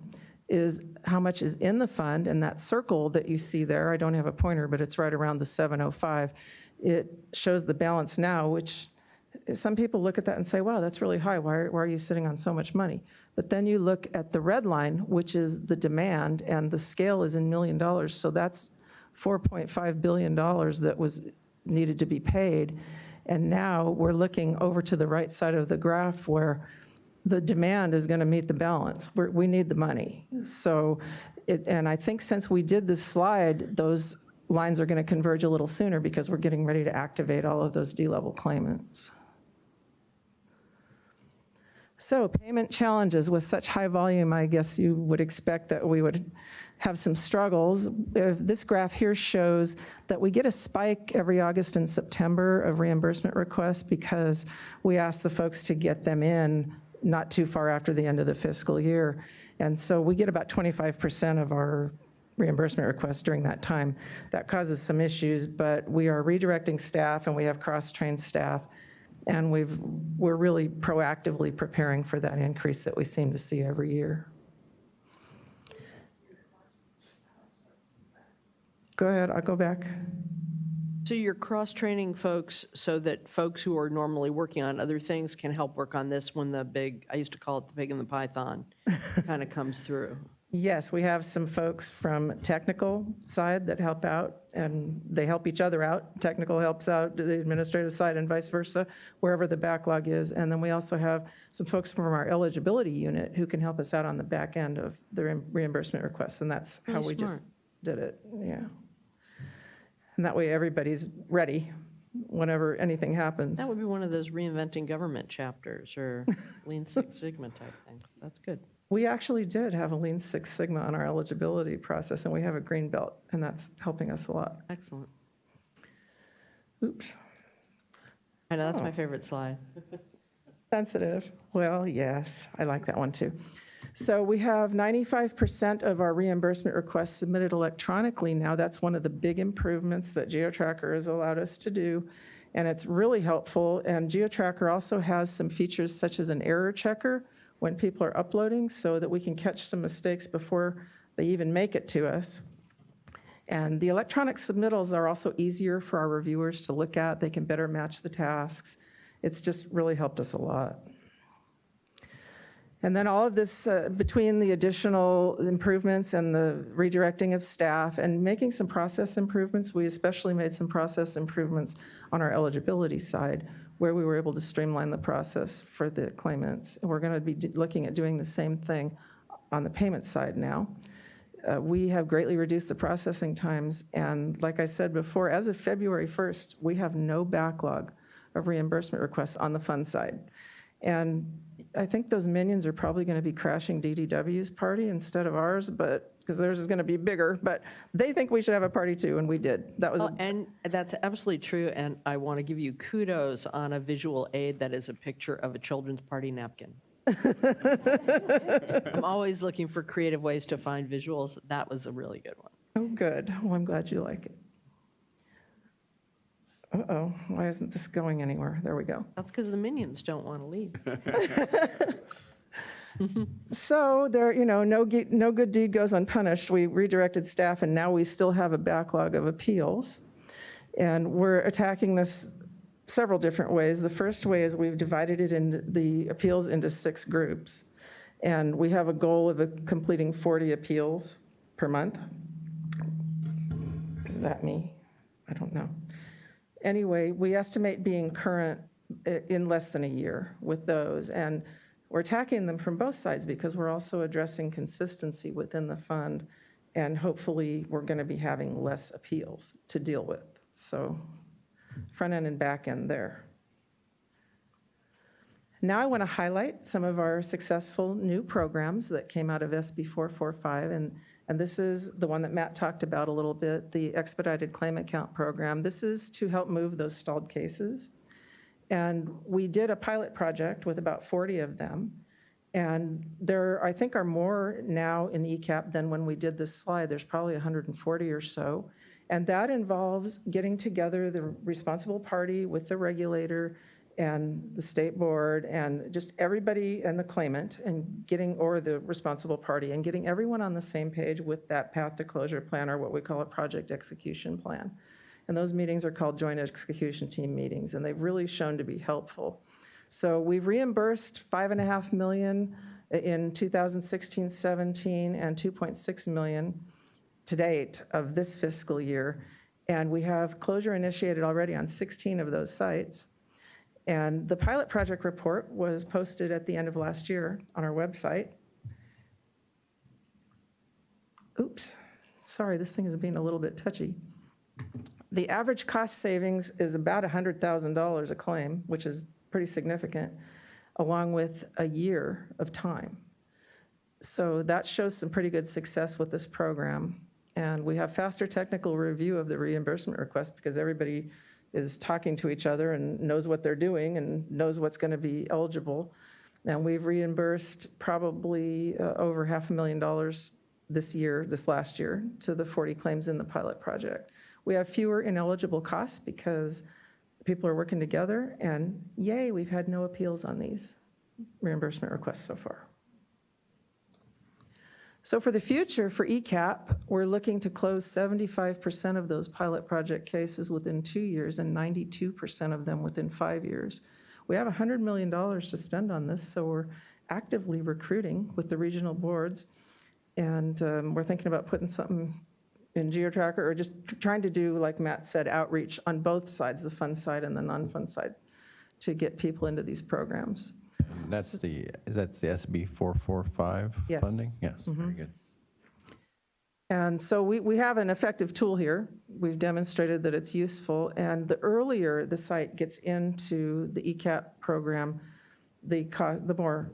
is how much is in the fund, and that circle that you see there, I don't have a pointer, but it's right around the 705. It shows the balance now, which some people look at that and say, wow, that's really high. Why are you sitting on so much money? But then you look at the red line, which is the demand, and the scale is in $1 million. So that's $4.5 billion that was needed to be paid. And now we're looking over to the right side of the graph where the demand is going to meet the balance. We need the money. So And I think since we did this slide, those lines are going to converge a little sooner because we're getting ready to activate all of those D-level claimants. So payment challenges with such high volume, I guess you would expect that we would have some struggles. This graph here shows that we get a spike every August and September of reimbursement requests because we ask the folks to get them in not too far after the end of the fiscal year. And so we get about 25% of our reimbursement requests during that time. That causes some issues, but we are redirecting staff and we have cross-trained staff, and we're really proactively preparing for that increase that we seem to see every year. Go ahead, I'll go back. So you're cross-training folks so that folks who are normally working on other things can help work on this when the big, I used to call it the pig in the python, kind of comes through. Yes, we have some folks from technical side that help out, and they help each other out. Technical helps out the administrative side and vice versa, wherever the backlog is. And then we also have some folks from our eligibility unit who can help us out on the back end of the reimbursement requests, and that's how Really we just smart. did it, yeah. And that way everybody's ready whenever anything happens. That would be one of those reinventing government chapters or Lean Six Sigma type things. That's good. We actually did have a Lean Six Sigma on our eligibility process, and we have a green belt, and that's helping us a lot. Excellent. Oops. I know, that's Oh. my favorite slide. Sensitive. Well, yes, I like that one too. So we have 95% of our reimbursement requests submitted electronically now. That's one of the big improvements that GeoTracker has allowed us to do, and it's really helpful. And GeoTracker also has some features such as an error checker when people are uploading so that we can catch some mistakes before they even make it to us. And the electronic submittals are also easier for our reviewers to look at. They can better match the tasks. It's just really helped us a lot. And then all of this, between the additional improvements and the redirecting of staff and making some process improvements, we especially made some process improvements on our eligibility side, where we were able to streamline the process for the claimants. And we're going to be looking at doing the same thing on the payment side now. We have greatly reduced the processing times, and like I said before, as of February 1st, we have no backlog of reimbursement requests on the fund side. And I think those minions are probably going to be crashing DDW's party instead of ours, but because theirs is going to be bigger, but they think we should have a party too, and we did. That was And that's absolutely true, and I want to give you kudos on a visual aid that is a picture of a children's party napkin. I'm always looking for creative ways to find visuals. That was a really good one. Oh, good. Well, I'm glad you like it. Uh-oh, why isn't this going anywhere? There we go. That's because the minions don't want to leave. So there, no good deed goes unpunished. We redirected staff, and now we still have a backlog of appeals. And we're attacking this several different ways. The first way is we've divided it into the appeals into 6 groups. And we have a goal of completing 40 appeals per month. Is that me? I don't know. Anyway, we estimate being current in less than a year with those. And we're attacking them from both sides because we're also addressing consistency within the fund. And hopefully, we're going to be having less appeals to deal with. So front end and back end there. Now I want to highlight some of our successful new programs that came out of SB 445, and this is the one that Matt talked about a little bit, the Expedited Claim Account Program. This is to help move those stalled cases. And we did a pilot project with about 40 of them. And there, I think, are more now in ECAP than when we did this slide. There's probably 140 or so. And that involves getting together the responsible party with the regulator and the state board and just everybody and the claimant and or the responsible party and getting everyone on the same page with that path to closure plan, or what we call a project execution plan. And those meetings are called joint execution team meetings, and they've really shown to be helpful. So we've reimbursed $5.5 million in 2016-17 and $2.6 million to date of this fiscal year. And we have closure initiated already on 16 of those sites. And the pilot project report was posted at the end of last year on our website. oops, sorry, this thing is being a little bit touchy. The average cost savings is about $100,000 a claim, which is pretty significant, along with a year of time. So that shows some pretty good success with this program. And we have faster technical review of the reimbursement request because everybody is talking to each other and knows what they're doing and knows what's going to be eligible. And we've reimbursed probably over $500,000 this last year, to the 40 claims in the pilot project. We have fewer ineligible costs because people are working together, and yay, we've had no appeals on these reimbursement requests so far. So for the future, for ECAP, we're looking to close 75% of those pilot project cases within 2 years and 92% of them within 5 years. We have $100 million to spend on this, so we're actively recruiting with the regional boards, and we're thinking about putting something in GeoTracker, or just trying to do, like Matt said, outreach on both sides, the fund side and the non-fund side, to get people into these programs. That's the SB 445 Yes. funding? Yes, very good. And so we have an effective tool here. We've demonstrated that it's useful, and the earlier the site gets into the ECAP program, the more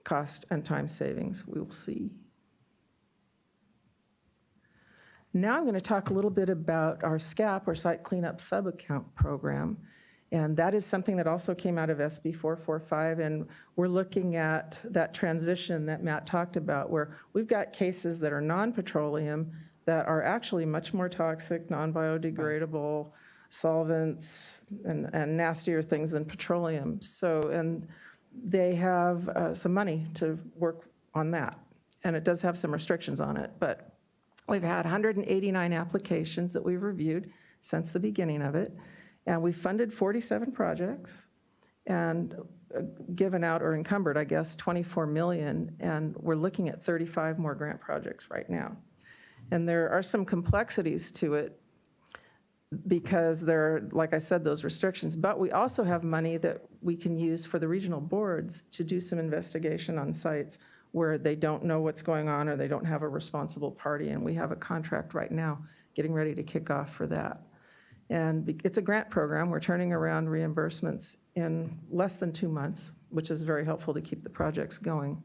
cost and time savings we'll see. Now I'm going to talk a little bit about our SCAP, or Site Cleanup Sub-Account Program, and that is something that also came out of SB 445, and we're looking at that transition that Matt talked about, where we've got cases that are non-petroleum that are actually much more toxic, non-biodegradable solvents and nastier things than petroleum. So, and they have some money to work on that, and it does have some restrictions on it, but we've had 189 applications that we've reviewed since the beginning of it, and we've funded 47 projects and given out, or encumbered, I guess, 24 million, and we're looking at 35 more grant projects right now. And there are some complexities to it because there are, like I said, those restrictions, but we also have money that we can use for the regional boards to do some investigation on sites where they don't know what's going on or they don't have a responsible party, and we have a contract right now getting ready to kick off for that. And it's a grant program. We're turning around reimbursements in less than 2 months, which is very helpful to keep the projects going.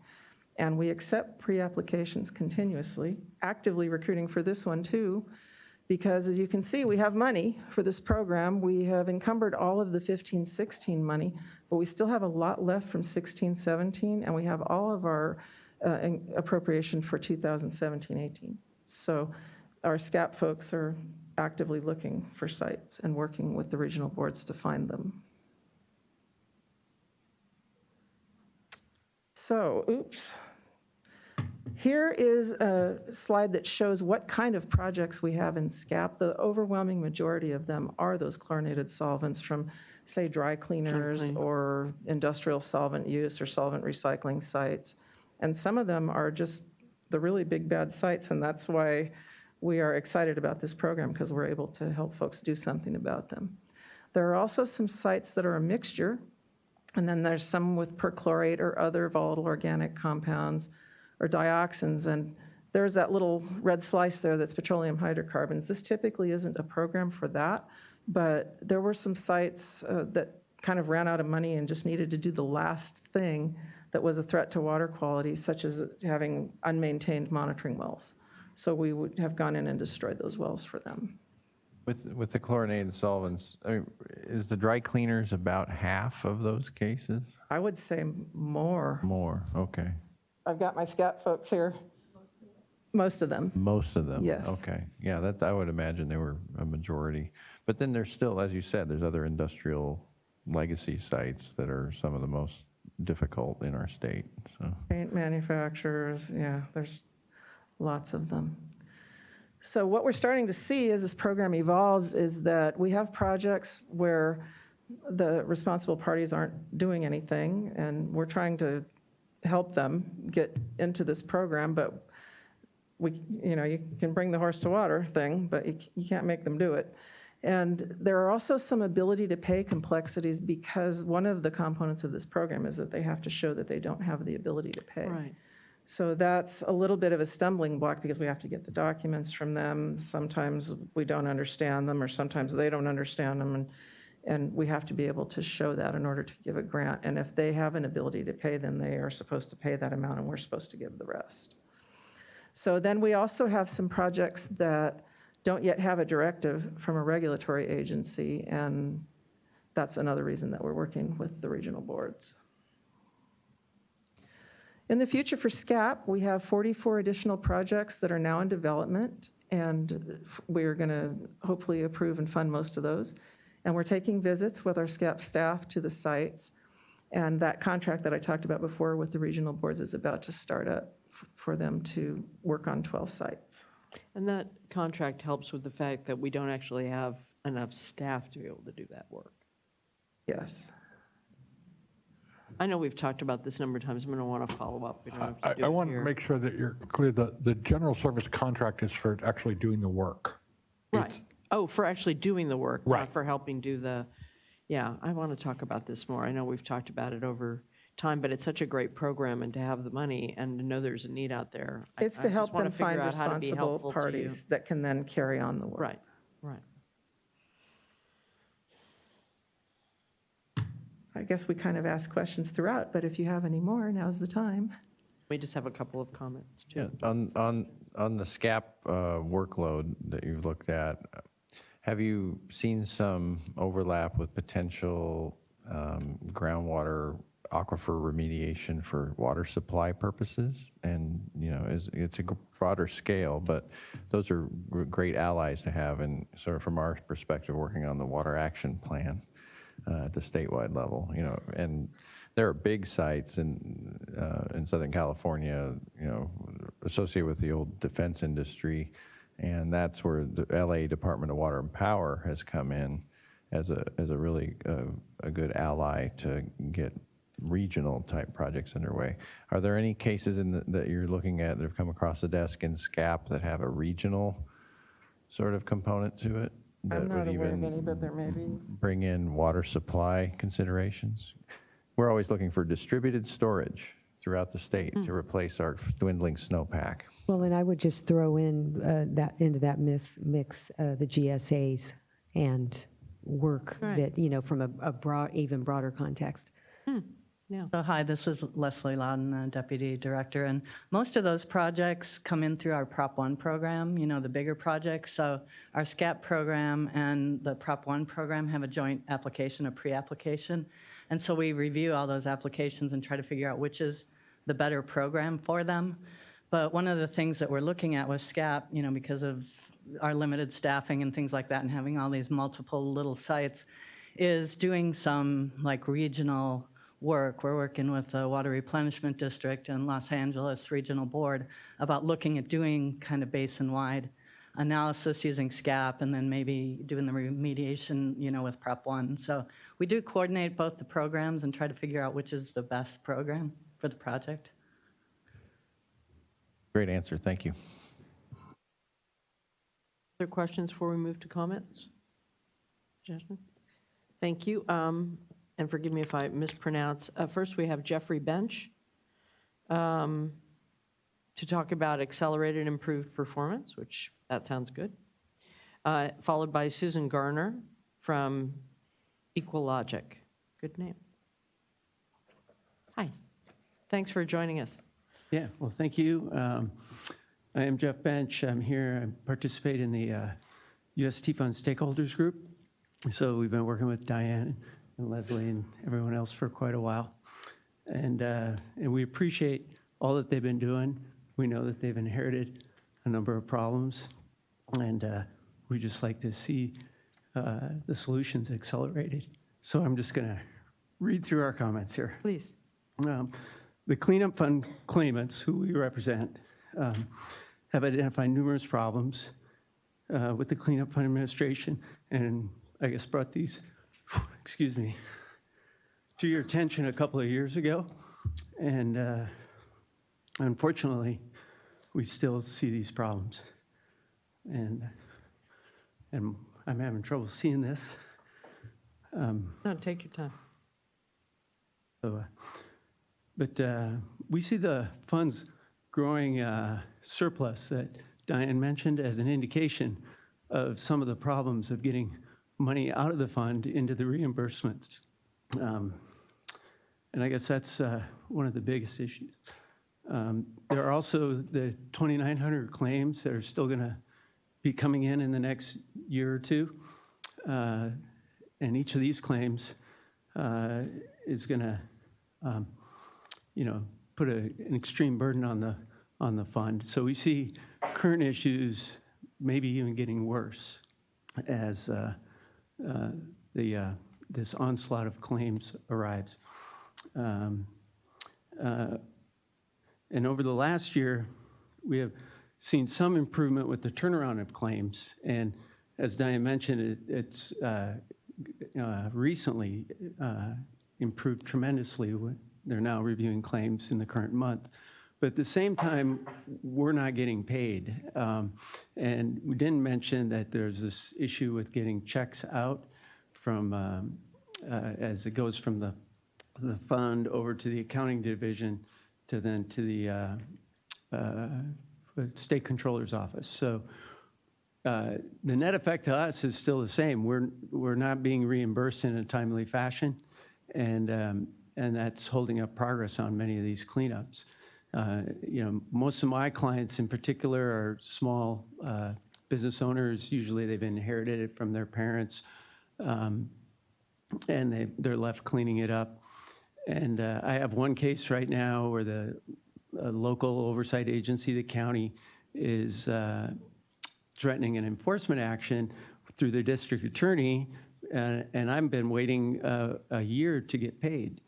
And we accept pre-applications continuously, actively recruiting for this one too, because as you can see, we have money for this program. We have encumbered all of the 15-16 money, but we still have a lot left from 16-17, and we have all of our appropriation for 2017-18. So our SCAP folks are actively looking for sites and working with the regional boards to find them. So, oops. Here is a slide that shows what kind of projects we have in SCAP. The overwhelming majority of them are those chlorinated solvents from, say, dry cleaners or industrial solvent use or solvent recycling sites. And some of them are just the really big bad sites, and that's why we are excited about this program, because we're able to help folks do something about them. There are also some sites that are a mixture, and then there's some with perchlorate or other volatile organic compounds or dioxins, and there's that little red slice there that's petroleum hydrocarbons. This typically isn't a program for that, but there were some sites that kind of ran out of money and just needed to do the last thing that was a threat to water quality, such as having unmaintained monitoring wells. So we would have gone in and destroyed those wells for them. With the chlorinated solvents, is the dry cleaners about half of those cases? I would say more. More, okay. I've got my SCAP folks here. Most of them. Most of them? Yes. Okay. Yeah, that I would imagine they were a majority. But then there's still, as you said, there's other industrial legacy sites that are some of the most difficult in our state. So. Paint manufacturers, yeah, there's lots of them. So what we're starting to see as this program evolves is that we have projects where the responsible parties aren't doing anything, and we're trying to help them get into this program, but you can bring the horse to water thing, but you can't make them do it. And there are also some ability to pay complexities, because one of the components of this program is that they have to show that they don't have the ability to pay. Right. So that's a little bit of a stumbling block because we have to get the documents from them. Sometimes we don't understand them, or sometimes they don't understand them, and we have to be able to show that in order to give a grant. And if they have an ability to pay, then they are supposed to pay that amount, and we're supposed to give the rest. So then we also have some projects that don't yet have a directive from a regulatory agency, and that's another reason that we're working with the regional boards. In the future for SCAP, we have 44 additional projects that are now in development, and we're going to hopefully approve and fund most of those. And we're taking visits with our SCAP staff to the sites, and that contract that I talked about before with the regional boards is about to start up for them to work on 12 sites. And that contract helps with the fact that we don't actually have enough staff to be able to do that work. Yes. I know we've talked about this a number of times. I'm going to want to follow up. We don't have to do I it want to here. make sure that you're clear. The general service contract is for actually doing the work. Right. Oh, for actually doing the work, Right. not for helping do the, yeah, I want to talk about this more. I know we've talked about it over time, but it's such a great program, and to have the money and to know there's a need out there. It's I to just help wanna them find figure out how to be responsible helpful to you. parties that can then carry on the work. Right, right. I guess we kind of ask questions throughout, but if you have any more, now's the time. We just have a couple of comments, too. Yeah, on the SCAP workload that you've looked at, have you seen some overlap with potential groundwater aquifer remediation for water supply purposes? And, you know, it's a broader scale, but those are great allies to have, and sort of from our perspective, working on the water action plan at the statewide level, you know, and there are big sites in Southern California, you know, associated with the old defense industry, and that's where the LA Department of Water and Power has come in as a really a good ally to get regional type projects underway. Are there any cases that you're looking at that have come across the desk in SCAP that have a regional sort of component to it? That I'm not would aware of even any, but there may be. bring in water supply considerations? We're always looking for distributed storage throughout the state to replace our dwindling snowpack. Well, and I would just throw in into that mix the GSAs and work Right. that, you know, from a broad, even broader context. Yeah. So hi, this is Leslie Loudon, Deputy Director, and most of those projects come in through our Prop 1 program, you know, the bigger projects. So our SCAP program and the Prop 1 program have a joint application, a pre-application. And so we review all those applications and try to figure out which is the better program for them. But one of the things that we're looking at with SCAP, you know, because of our limited staffing and things like that and having all these multiple little sites, is doing some like regional work. We're working with the Water Replenishment District and Los Angeles Regional Board about looking at doing kind of basin-wide analysis using SCAP and then maybe doing the remediation, you know, with Prop 1. So we do coordinate both the programs and try to figure out which is the best program for the project. Great answer, thank you. Other questions before we move to comments? Jasmine? Thank you. And forgive me if I mispronounce. First, we have Jeffrey Bench to talk about accelerated improved performance, which that sounds good. Followed by Susan Garner from Equalogic. Good name. Hi. Thanks for joining us. Yeah, well, thank you. I am Jeff Bench. I'm here. I participate in the UST Fund Stakeholders Group. So we've been working with Diane and Leslie and everyone else for quite a while. And we appreciate all that they've been doing. We know that they've inherited a number of problems, and we just like to see the solutions accelerated. So I'm just going to read through our comments here. Please. The cleanup fund claimants, who we represent, have identified numerous problems with the cleanup fund administration, and I guess brought these, excuse me, to your attention a couple of years ago. And unfortunately, we still see these problems. And I'm having trouble seeing this. No, take your time. So, but we see the funds growing surplus that Diane mentioned as an indication of some of the problems of getting money out of the fund into the reimbursements. And I guess that's one of the biggest issues. There are also the 2,900 claims that are still going to be coming in the next year or two. And each of these claims is going to, put an extreme burden on the fund. So we see current issues maybe even getting worse as this onslaught of claims arrives. And over the last year, we have seen some improvement with the turnaround of claims. And as Diane mentioned, it's recently improved tremendously. They're now reviewing claims in the current month. But at the same time, we're not getting paid. And we didn't mention that there's this issue with getting checks out from, as it goes from the fund over to the accounting division to then to the state controller's office. So the net effect to us is still the same. We're not being reimbursed in a timely fashion, and that's holding up progress on many of these cleanups. Most of my clients in particular are small business owners. Usually they've inherited it from their parents, and they're left cleaning it up. And I have one case right now where the local oversight agency, the county, is threatening an enforcement action through the district attorney, and I've been waiting a year to get paid.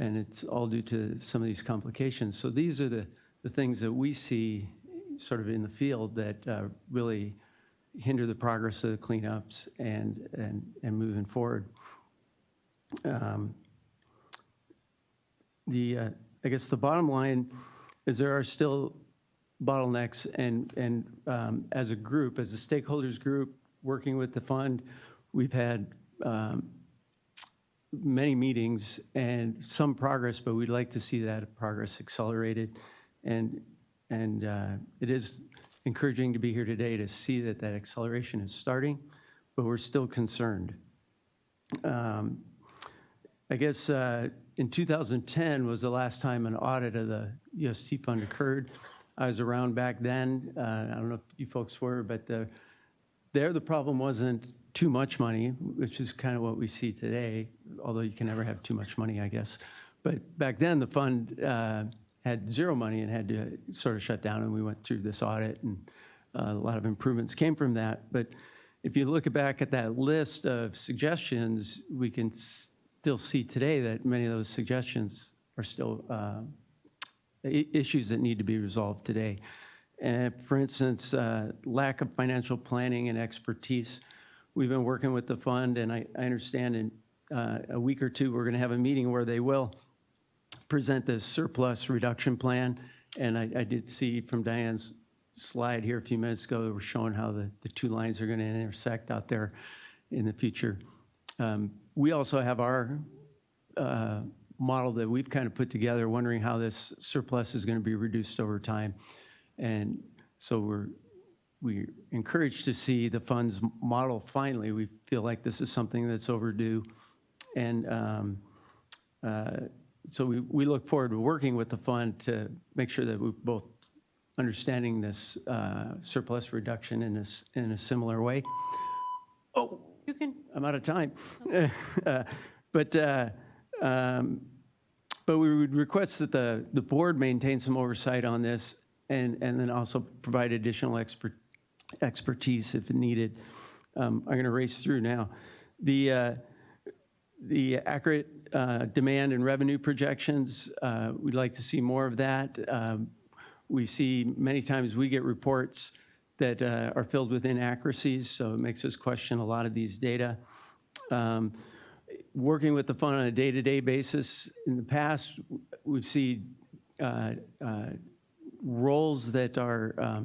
And it's all due to some of these complications. So these are the things that we see sort of in the field that really hinder the progress of the cleanups and moving forward. I guess the bottom line is there are still bottlenecks, and as a group, as a stakeholders group working with the fund, we've had many meetings and some progress, but we'd like to see that progress accelerated. And it is encouraging to be here today to see that acceleration is starting, but we're still concerned. I guess in 2010 was the last time an audit of the UST fund occurred. I was around back then. I don't know if you folks were, but the problem wasn't too much money, which is kind of what we see today, although you can never have too much money, I guess. But back then, the fund had zero money and had to sort of shut down, and we went through this audit, and a lot of improvements came from that. But if you look back at that list of suggestions, we can still see today that many of those suggestions are still issues that need to be resolved today. And for instance, lack of financial planning and expertise. We've been working with the fund, and I understand in a week or two we're going to have a meeting where they will present this surplus reduction plan. And I did see from Diane's slide here a few minutes ago that we're showing how the two lines are going to intersect out there in the future. We also have our model that we've kind of put together, wondering how this surplus is going to be reduced over time. And so we're encouraged to see the fund's model finally. We feel like this is something that's overdue. And so we look forward to working with the fund to make sure that we're both understanding this surplus reduction in a similar way. Oh, you can. I'm out of time. But we would request that the board maintain some oversight on this and then also provide additional expertise if needed. I'm going to race through now. The accurate demand and revenue projections, we'd like to see more of that. We see many times we get reports that are filled with inaccuracies, so it makes us question a lot of these data. Working with the fund on a day-to-day basis, in the past, we've seen roles that are,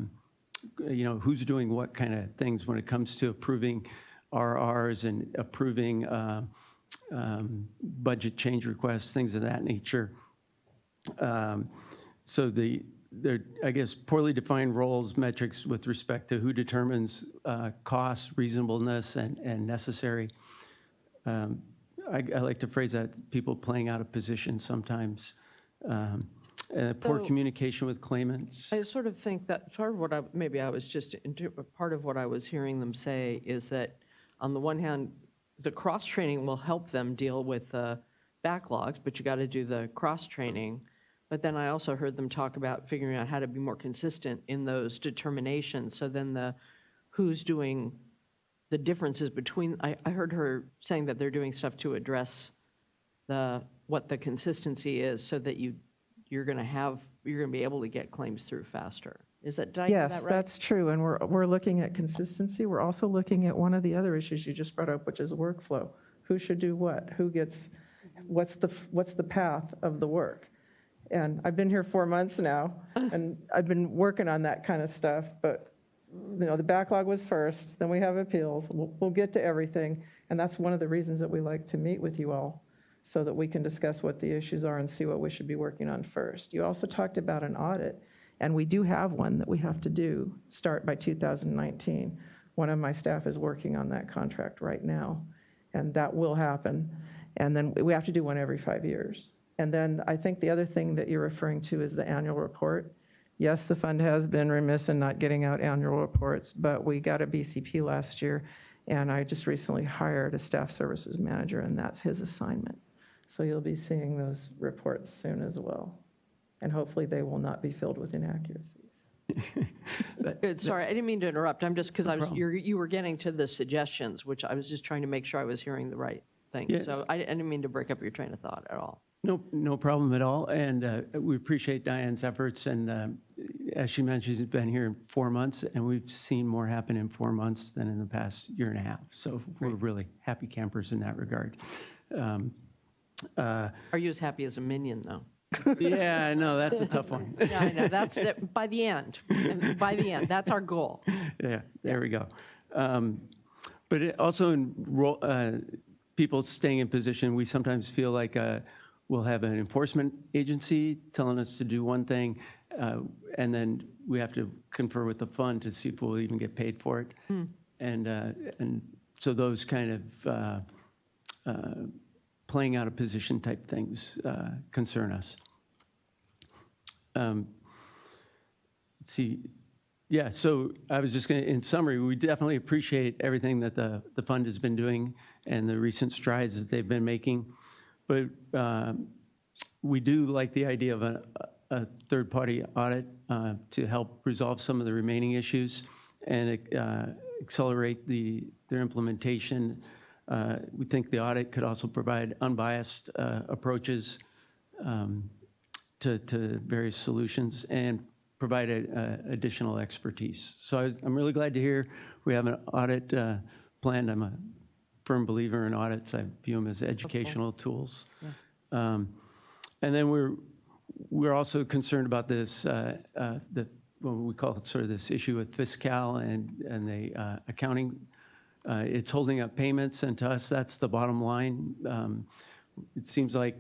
who's doing what kind of things when it comes to approving RRs and approving budget change requests, things of that nature. So the there, I guess, poorly defined roles, metrics with respect to who determines cost, reasonableness, and necessary. I like to phrase that people playing out of position sometimes. Poor So- communication with claimants. I sort of think that part of what maybe I was just, part of what I was hearing them say is that on the one hand, the cross-training will help them deal with backlogs, but you got to do the cross-training. But then I also heard them talk about figuring out how to be more consistent in those determinations. So then who's doing the differences between, I heard her saying that they're doing stuff to address what the consistency is so that you're going to be able to get claims through faster. Did I hear that Yes, right? that's true, and we're looking at consistency. We're also looking at one of the other issues you just brought up, which is workflow. Who should do what? What's the path of the work? And I've been here 4 months now, and I've been working on that kind of stuff, but the backlog was first, then we have appeals. We'll get to everything, and that's one of the reasons that we like to meet with you all, so that we can discuss what the issues are and see what we should be working on first. You also talked about an audit, and we do have one that we have to start by 2019. One of my staff is working on that contract right now, and that will happen. And then we have to do one every 5 years. And then I think the other thing that you're referring to is the annual report. Yes, the fund has been remiss in not getting out annual reports, but we got a BCP last year, and I just recently hired a staff services manager, and that's his assignment. So you'll be seeing those reports soon as well. And hopefully they will not be filled with inaccuracies. Good, sorry, I didn't mean to interrupt. I'm just, because No problem. you were getting to the suggestions, which I was just trying to make sure I was hearing the right thing. Yes. So I didn't mean to break up your train of thought at all. No problem at all, and we appreciate Diane's efforts, and as she mentioned, she's been here 4 months, and we've seen more happen in 4 months than in the past year and a half, so we're really happy campers in that regard. Are you as happy as a minion, though? Yeah, I know, that's a tough one. Yeah, I know, that's by the end. By the end, that's our goal. Yeah, there we go. But it also in people staying in position, we sometimes feel like we'll have an enforcement agency telling us to do one thing, and then we have to confer with the fund to see if we'll even get paid for it. And so those kind of playing out of position type things concern us. Let's see. Yeah, so I was just going to, in summary, we definitely appreciate everything that the fund has been doing and the recent strides that they've been making. But we do like the idea of a third-party audit to help resolve some of the remaining issues and accelerate their implementation. We think the audit could also provide unbiased approaches to various solutions and provide additional expertise. So I'm really glad to hear we have an audit planned. I'm a firm believer in audits. I view them as educational tools. Yeah. And then we're also concerned about this, what we call it sort of this issue with fiscal and the accounting. It's holding up payments, and to us, that's the bottom line. It seems like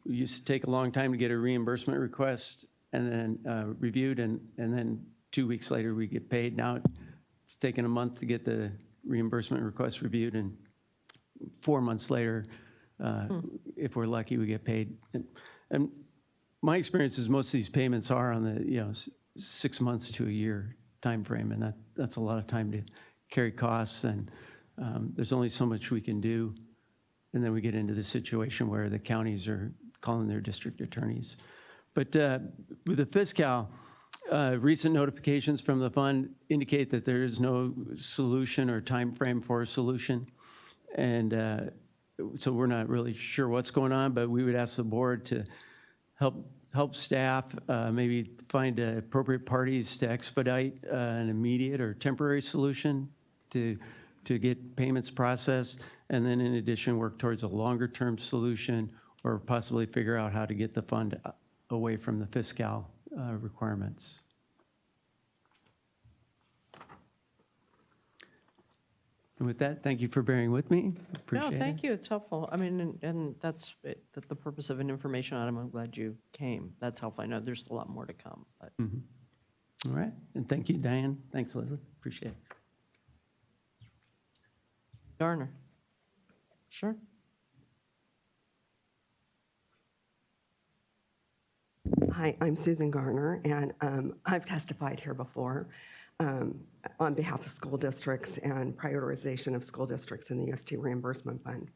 it used to take a long time to get a reimbursement request and then reviewed, and then 2 weeks later we get paid. Now it's taken a month to get the reimbursement request reviewed, and 4 months later, if we're lucky, we get paid. And my experience is most of these payments are on the 6 months to a year time frame, and that's a lot of time to carry costs, and there's only so much we can do. And then we get into the situation where the counties are calling their district attorneys. But with the fiscal, recent notifications from the fund indicate that there is no solution or time frame for a solution. And so we're not really sure what's going on, but we would ask the board to help staff maybe find appropriate parties to expedite an immediate or temporary solution to get payments processed, and then in addition work towards a longer term solution or possibly figure out how to get the fund away from the fiscal requirements. And with that, thank you for bearing with me. Appreciate No, it. thank you, it's helpful. I mean, and that's the purpose of an information item. I'm glad you came. That's helpful. I know there's a lot more to come, but. All right, and thank you, Diane. Thanks, Leslie. Appreciate it. Garner. Sure. Hi, I'm Susan Garner, and I've testified here before on behalf of school districts and prioritization of school districts in the UST reimbursement fund.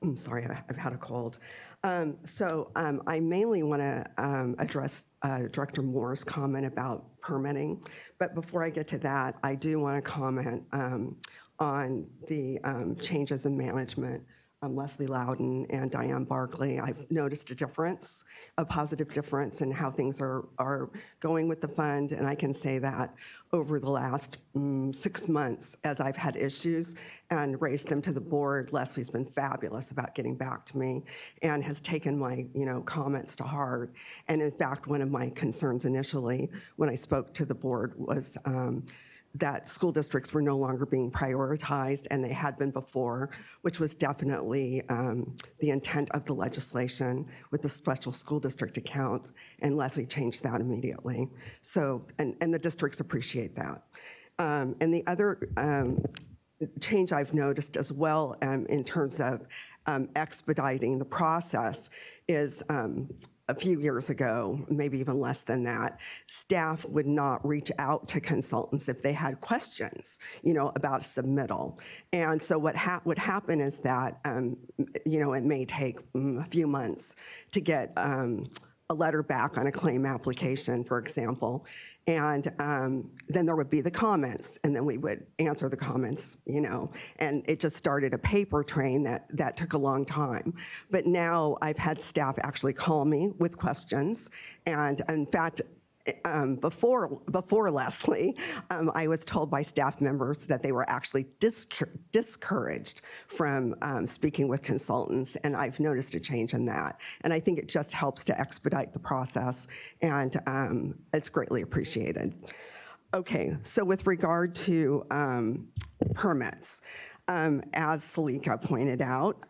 I'm sorry, I've had a cold. I mainly want to address Director Moore's comment about permitting, but before I get to that, I do want to comment on the changes in management. Leslie Loudon and Diane Barkley, I've noticed a difference, a positive difference in how things are going with the fund. And I can say that over the last 6 months, as I've had issues and raised them to the board, Leslie's been fabulous about getting back to me and has taken my comments to heart. And in fact, one of my concerns initially when I spoke to the board was that school districts were no longer being prioritized, and they had been before, which was definitely the intent of the legislation with the special school district account, and Leslie changed that immediately. So, and the districts appreciate that. And the other change I've noticed as well in terms of expediting the process is a few years ago, maybe even less than that, staff would not reach out to consultants if they had questions, about submittal. And so what would happen is that, it may take a few months to get a letter back on a claim application, for example. And then there would be the comments, and then we would answer the comments, and it just started a paper train that took a long time. But now I've had staff actually call me with questions, and in fact, before Leslie, I was told by staff members that they were actually discouraged from speaking with consultants, and I've noticed a change in that. And I think it just helps to expedite the process, and it's greatly appreciated. Okay, so with regard to permits, as Salika pointed out,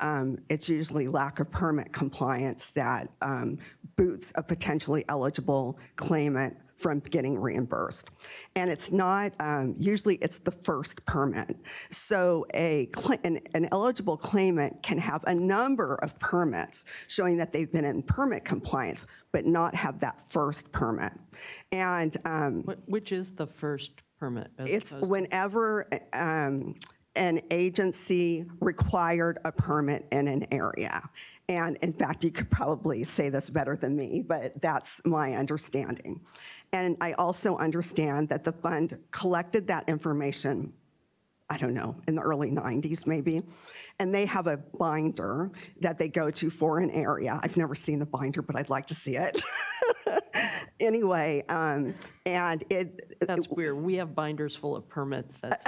it's usually lack of permit compliance that boots a potentially eligible claimant from getting reimbursed. And it's not, usually it's the first permit. So an eligible claimant can have a number of permits showing that they've been in permit compliance, but not have that first permit. And which is the first permit? It's whenever an agency required a permit in an area. And in fact, you could probably say this better than me, but that's my understanding. And I also understand that the fund collected that information, I don't know, in the early 90s maybe, and they have a binder that they go to for an area. I've never seen the binder, but I'd like to see it. Anyway, and That's weird. We have binders full of permits. That's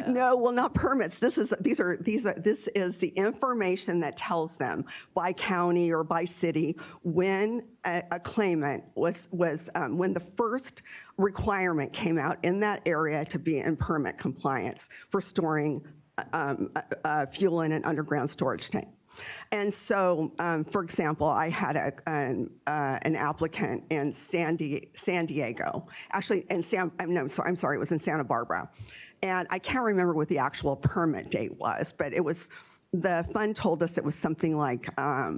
no, well, not permits. This is the information that tells them by county or by city when a claimant was when the first requirement came out in that area to be in permit compliance for storing fuel in an underground storage tank. And so, for example, I had an applicant in San Diego, actually in I'm sorry, it was in Santa Barbara. And I can't remember what the actual permit date was, but it was, the fund told us it was something like,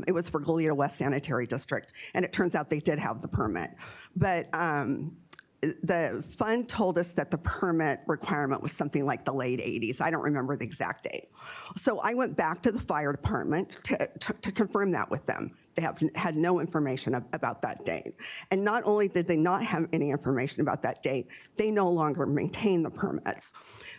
it was for Goleta West Sanitary District, and it turns out they did have the permit. But the fund told us that the permit requirement was something like the late 80s. I don't remember the exact date. So I went back to the fire department to confirm that with them. They had no information about that date. And not only did they not have any information about that date, they no longer maintain the permits.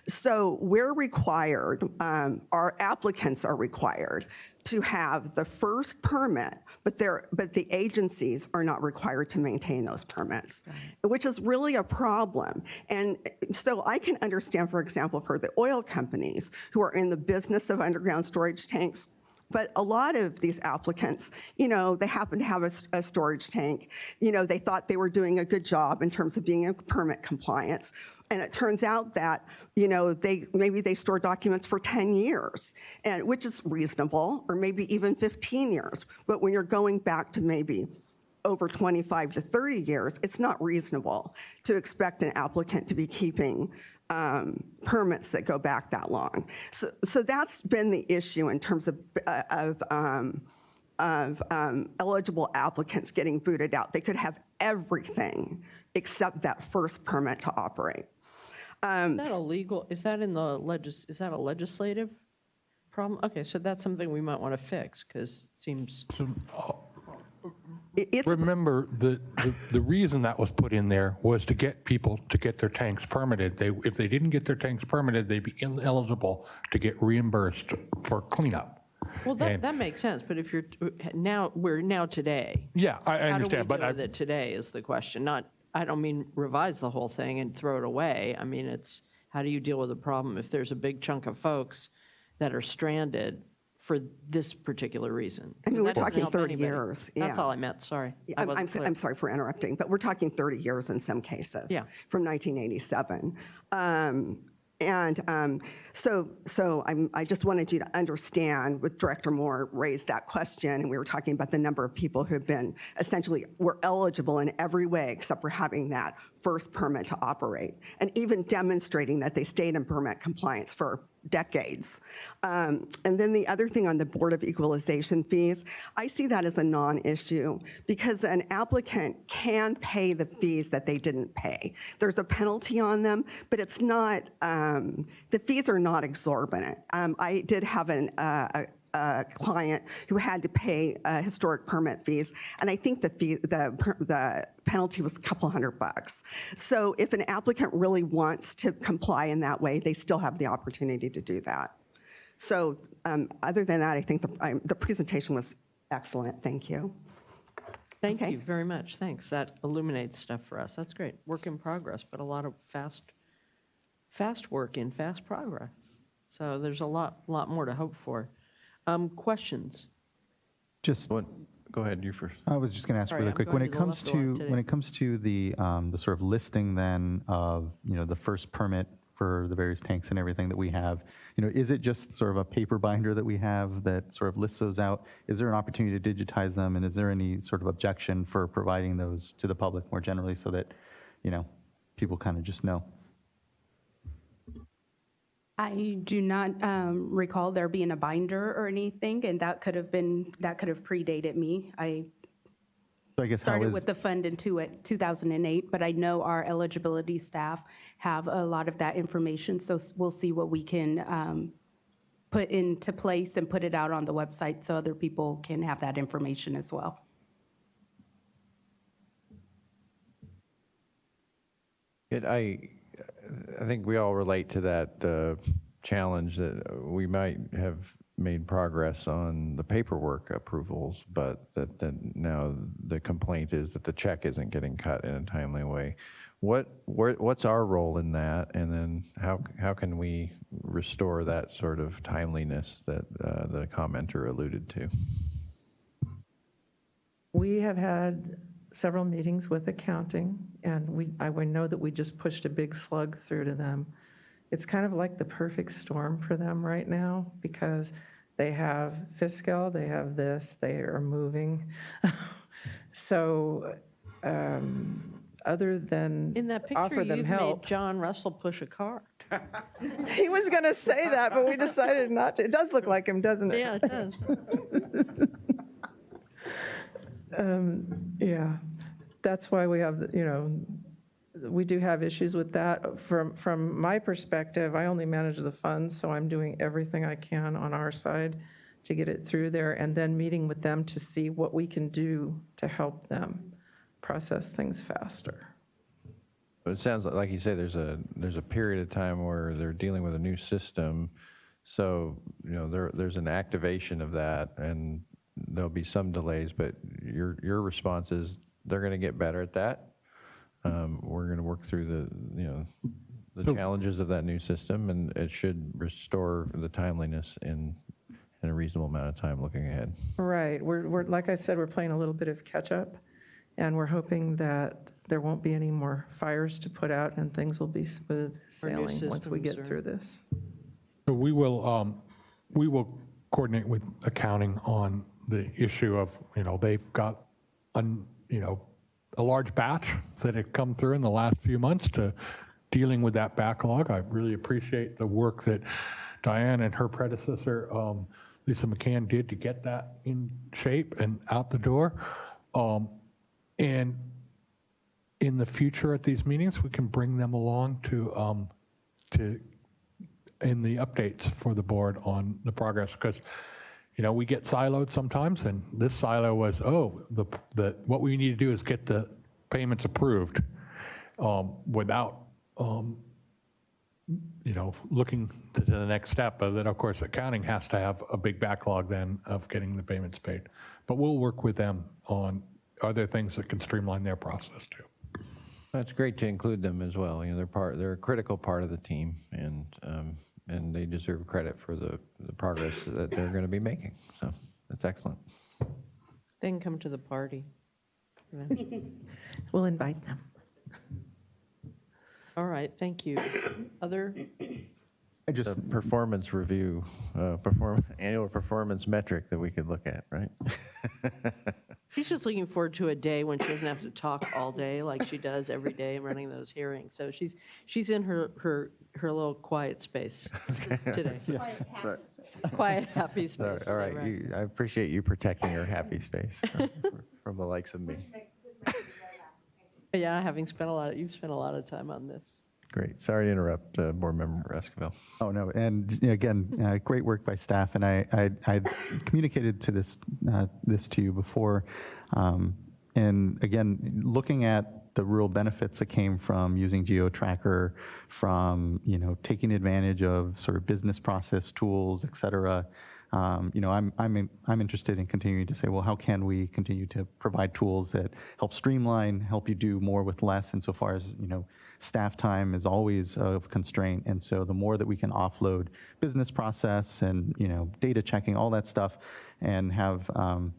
So we're required, our applicants are required to have the first permit, but the agencies are not required to maintain those permits, which is really a problem. And so I can understand, for example, for the oil companies who are in the business of underground storage tanks, but a lot of these applicants, they happen to have a storage tank. They thought they were doing a good job in terms of being in permit compliance. And it turns out that, maybe they store documents for 10 years, and which is reasonable, or maybe even 15 years. But when you're going back to maybe over 25 to 30 years, it's not reasonable to expect an applicant to be keeping permits that go back that long. So that's been the issue in terms of eligible applicants getting booted out. They could have everything except that first permit to operate. Is that illegal? Is that in the is that a legislative problem? Okay, so that's something we might want to fix, because it seems. Remember, the reason that was put in there was to get people to get their tanks permitted. If they didn't get their tanks permitted, they'd be ineligible to get reimbursed for cleanup. Well, that makes sense, but if you're we're now today. Yeah, I understand, How do we deal with it today is the question. I don't mean revise the whole thing and throw it away. I mean, it's how do you deal with the problem if there's a big chunk of folks that are stranded for this particular reason? I mean, we're That doesn't talking help 30 anybody. years. That's yeah. all I meant, sorry. I'm sorry for interrupting, but we're talking 30 years in some cases. Yeah. From 1987. I just wanted you to understand, with Director Moore raised that question, and we were talking about the number of people who have been were eligible in every way except for having that first permit to operate, and even demonstrating that they stayed in permit compliance for decades. And then the other thing on the Board of Equalization fees, I see that as a non-issue because an applicant can pay the fees that they didn't pay. There's a penalty on them, but it's not, the fees are not exorbitant. I did have a client who had to pay historic permit fees, and I think the penalty was a couple $100. So if an applicant really wants to comply in that way, they still have the opportunity to do that. So other than that, I think the presentation was excellent. Thank you. Thank you very much. Thanks. That illuminates stuff for us. That's great. Work in progress, but a lot of fast work in fast progress. So there's a lot more to hope for. Questions? Go ahead, you first. I was just going to ask really quick. When it comes to the sort of listing then of the first permit for the various tanks and everything that we have, is it just sort of a paper binder that we have that sort of lists those out? Is there an opportunity to digitize them, and is there any sort of objection for providing those to the public more generally so that people kind of just know? I do not recall there being a binder or anything, and that could have predated me. I started with the fund in 2008, but I know our eligibility staff have a lot of that information, so we'll see what we can put into place and put it out on the website so other people can have that information as well. I think we all relate to that challenge that we might have made progress on the paperwork approvals, but that now the complaint is that the check isn't getting cut in a timely way. What's our role in that, and then how can we restore that sort of timeliness that the commenter alluded to? We have had several meetings with accounting, and I know that we just pushed a big slug through to them. It's kind of like the perfect storm for them right now because they have fiscal, they have this, they are moving. So other than In that offer picture, them you've help. made John Russell push a car. He was going to say that, but we decided not to. It does look like him, doesn't it? Yeah, it does. Yeah, that's why we have, we do have issues with that. From my perspective, I only manage the funds, so I'm doing everything I can on our side to get it through there, and then meeting with them to see what we can do to help them process things faster. But it sounds like you say, there's a period of time where they're dealing with a new system, so there's an activation of that, and there'll be some delays. But your response is they're going to get better at that. We're going to work through the challenges of that new system, and it should restore the timeliness in a reasonable amount of time looking ahead. Right. We're like I said, we're playing a little bit of catch up, and we're hoping that there won't be any more fires to put out, and things will be smooth Or new sailing once we systems get or- through this. So we will coordinate with accounting on the issue of, they've got, a large batch that have come through in the last few months to dealing with that backlog. I really appreciate the work that Diane and her predecessor, Lisa McCann, did to get that in shape and out the door. And in the future at these meetings, we can bring them along to in the updates for the board on the progress, because we get siloed sometimes, and this silo was, what we need to do is get the payments approved without looking to the next step. But then, of course, accounting has to have a big backlog then of getting the payments paid. But we'll work with them on other things that can streamline their process too. It's great to include them as well. They're a critical part of the team, and they deserve credit for the progress that they're going to be making. So that's excellent. They can come to the party. We'll invite them. All right, thank you. Other? A performance review, annual performance metric that we could look at, right? She's just looking forward to a day when she doesn't have to talk all day like she does every day running those hearings. So she's in her little quiet space today. Quiet, happy space. All right. I appreciate you protecting her happy space from the likes of me. Yeah, you've spent a lot of time on this. Great. Sorry to interrupt, Board Member Esquivel. Oh, no. And again, great work by staff. And I communicated to this to you before. And again, looking at the real benefits that came from using GeoTracker, from taking advantage of sort of business process tools, et cetera. I'm interested in continuing to say, well, how can we continue to provide tools that help streamline, help you do more with less, insofar as staff time is always a constraint. And so the more that we can offload business process and data checking, all that stuff, and have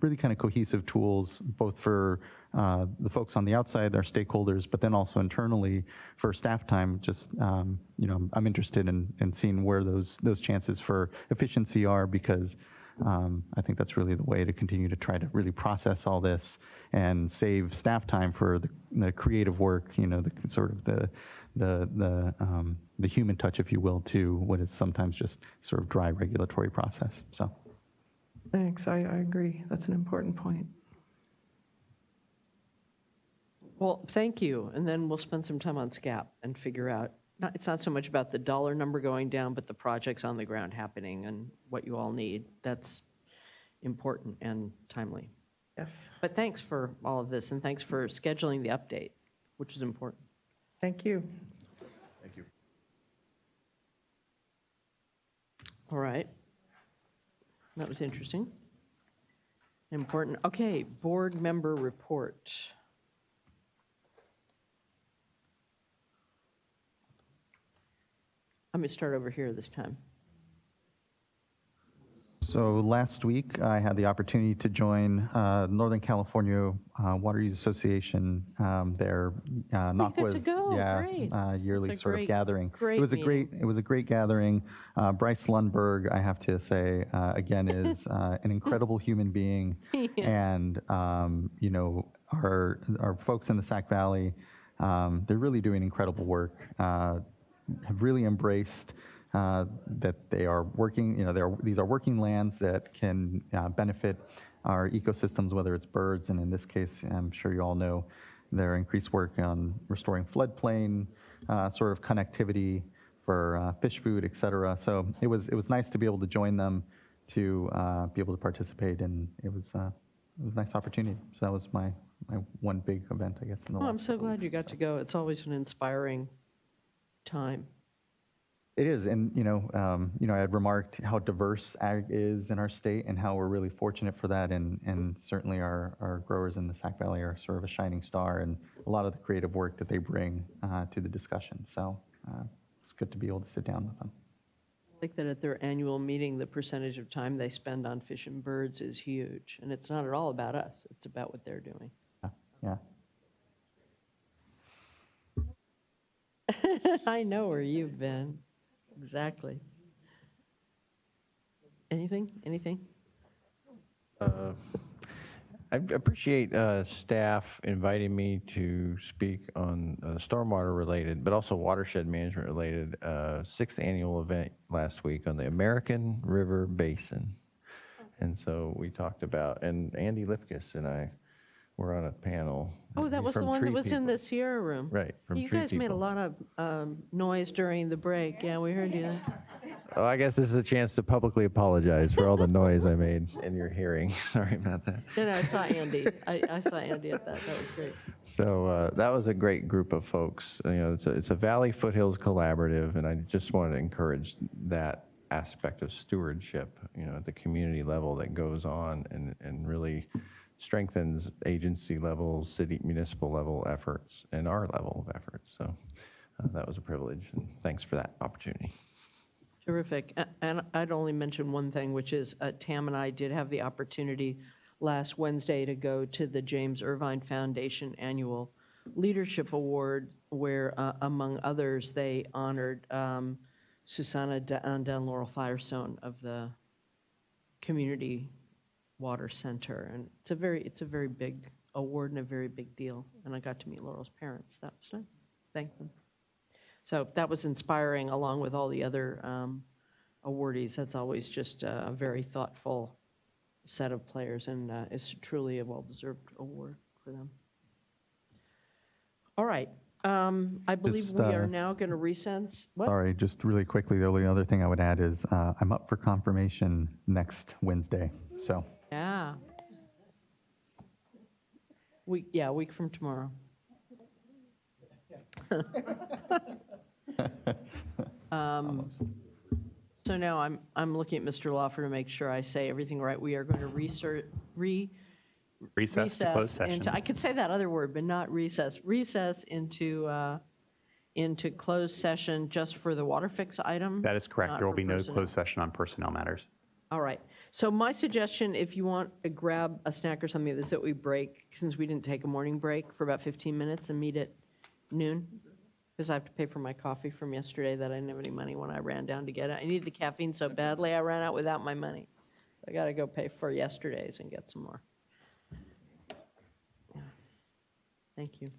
really kind of cohesive tools, both for the folks on the outside, our stakeholders, but then also internally for staff time. Just I'm interested in seeing where those chances for efficiency are, because I think that's really the way to continue to try to really process all this and save staff time for the creative work, the sort of the human touch, if you will, to what is sometimes just sort of dry regulatory process. So. Thanks, I agree. That's an important point. Well, thank you. And then we'll spend some time on SCAP and figure out, it's not so much about the dollar number going down, but the projects on the ground happening and what you all need. That's important and timely. Yes. But thanks for all of this, and thanks for scheduling the update, which is important. Thank you. Thank you. All right. That was interesting. Important. Okay, board member report. I'm going to start over here this time. So last week, I had the opportunity to join Northern California Water Use Association, their NACWA's yearly sort of gathering. It was a great gathering. Bryce Lundberg, I have to say, again, is an incredible human being, and our folks in the Sac Valley, they're really doing incredible work. Have really embraced that they are working, these are working lands that can benefit our ecosystems, whether it's birds, and in this case, I'm sure you all know, their increased work on restoring floodplain sort of connectivity for fish food, et cetera. So it was nice to be able to join them, to be able to participate, and it was a nice opportunity. So that was my one big event, I guess. I'm so glad you got to go. It's always an inspiring time. It is, and I had remarked how diverse ag is in our state, and how we're really fortunate for that, and certainly our growers in the Sac Valley are sort of a shining star, and a lot of the creative work that they bring to the discussion. So it's good to be able to sit down with them. I like that at their annual meeting, the percentage of time they spend on fish and birds is huge, and it's not at all about us. It's about what they're doing. Yeah. I know where you've been. Exactly. Anything? I appreciate staff inviting me to speak on stormwater related, but also watershed management related, 6th annual event last week on the American River Basin. And so we talked about, and Andy Lipkiss and I were on a panel. Oh, that He's was the from one that Tree was in People. the Sierra room. Right, from You Tree guys made a People. lot of noise during the break. Yeah, we heard you. Oh, I guess this is a chance to publicly apologize for all the noise I made in your hearing. Sorry about that. No, I saw Andy. I saw Andy at that. That was great. So that was a great group of folks. You know, it's a Valley Foothills collaborative, and I just wanted to encourage that aspect of stewardship, you know, at the community level that goes on and really strengthens agency level, city, municipal level efforts and our level of efforts. So that was a privilege, and thanks for that opportunity. Terrific. And I'd only mention one thing, which is Tam and I did have the opportunity last Wednesday to go to the James Irvine Foundation Annual Leadership Award, where, among others, they honored Susanna down Laurel Firestone of the Community Water Center. And it's a very big award and a very big deal. And I got to meet Laurel's parents. That was nice. Thank them. So that was inspiring, along with all the other awardees. That's always just a very thoughtful set of players, and it's truly a well-deserved award for them. All right. I believe Just, we are now going to recess. What? Sorry, just really quickly, the only other thing I would add is I'm up for confirmation next Wednesday. So Yeah. A week from tomorrow. So now I'm looking at Mr. Lawfer to make sure I say everything right. We are going to Recess to closed session. I could say that other word, but not recess. Recess into closed session just for the water fix item? That is correct. Not There will for be no personnel. closed session on personnel matters. All right. So my suggestion, if you want to grab a snack or something, is that we break, since we didn't take a morning break, for about 15 minutes and meet at noon. Because I have to pay for my coffee from yesterday that I didn't have any money when I ran down to get it. I needed the caffeine so badly, I ran out without my money. I got to go pay for yesterday's and get some more. Yeah. Thank you.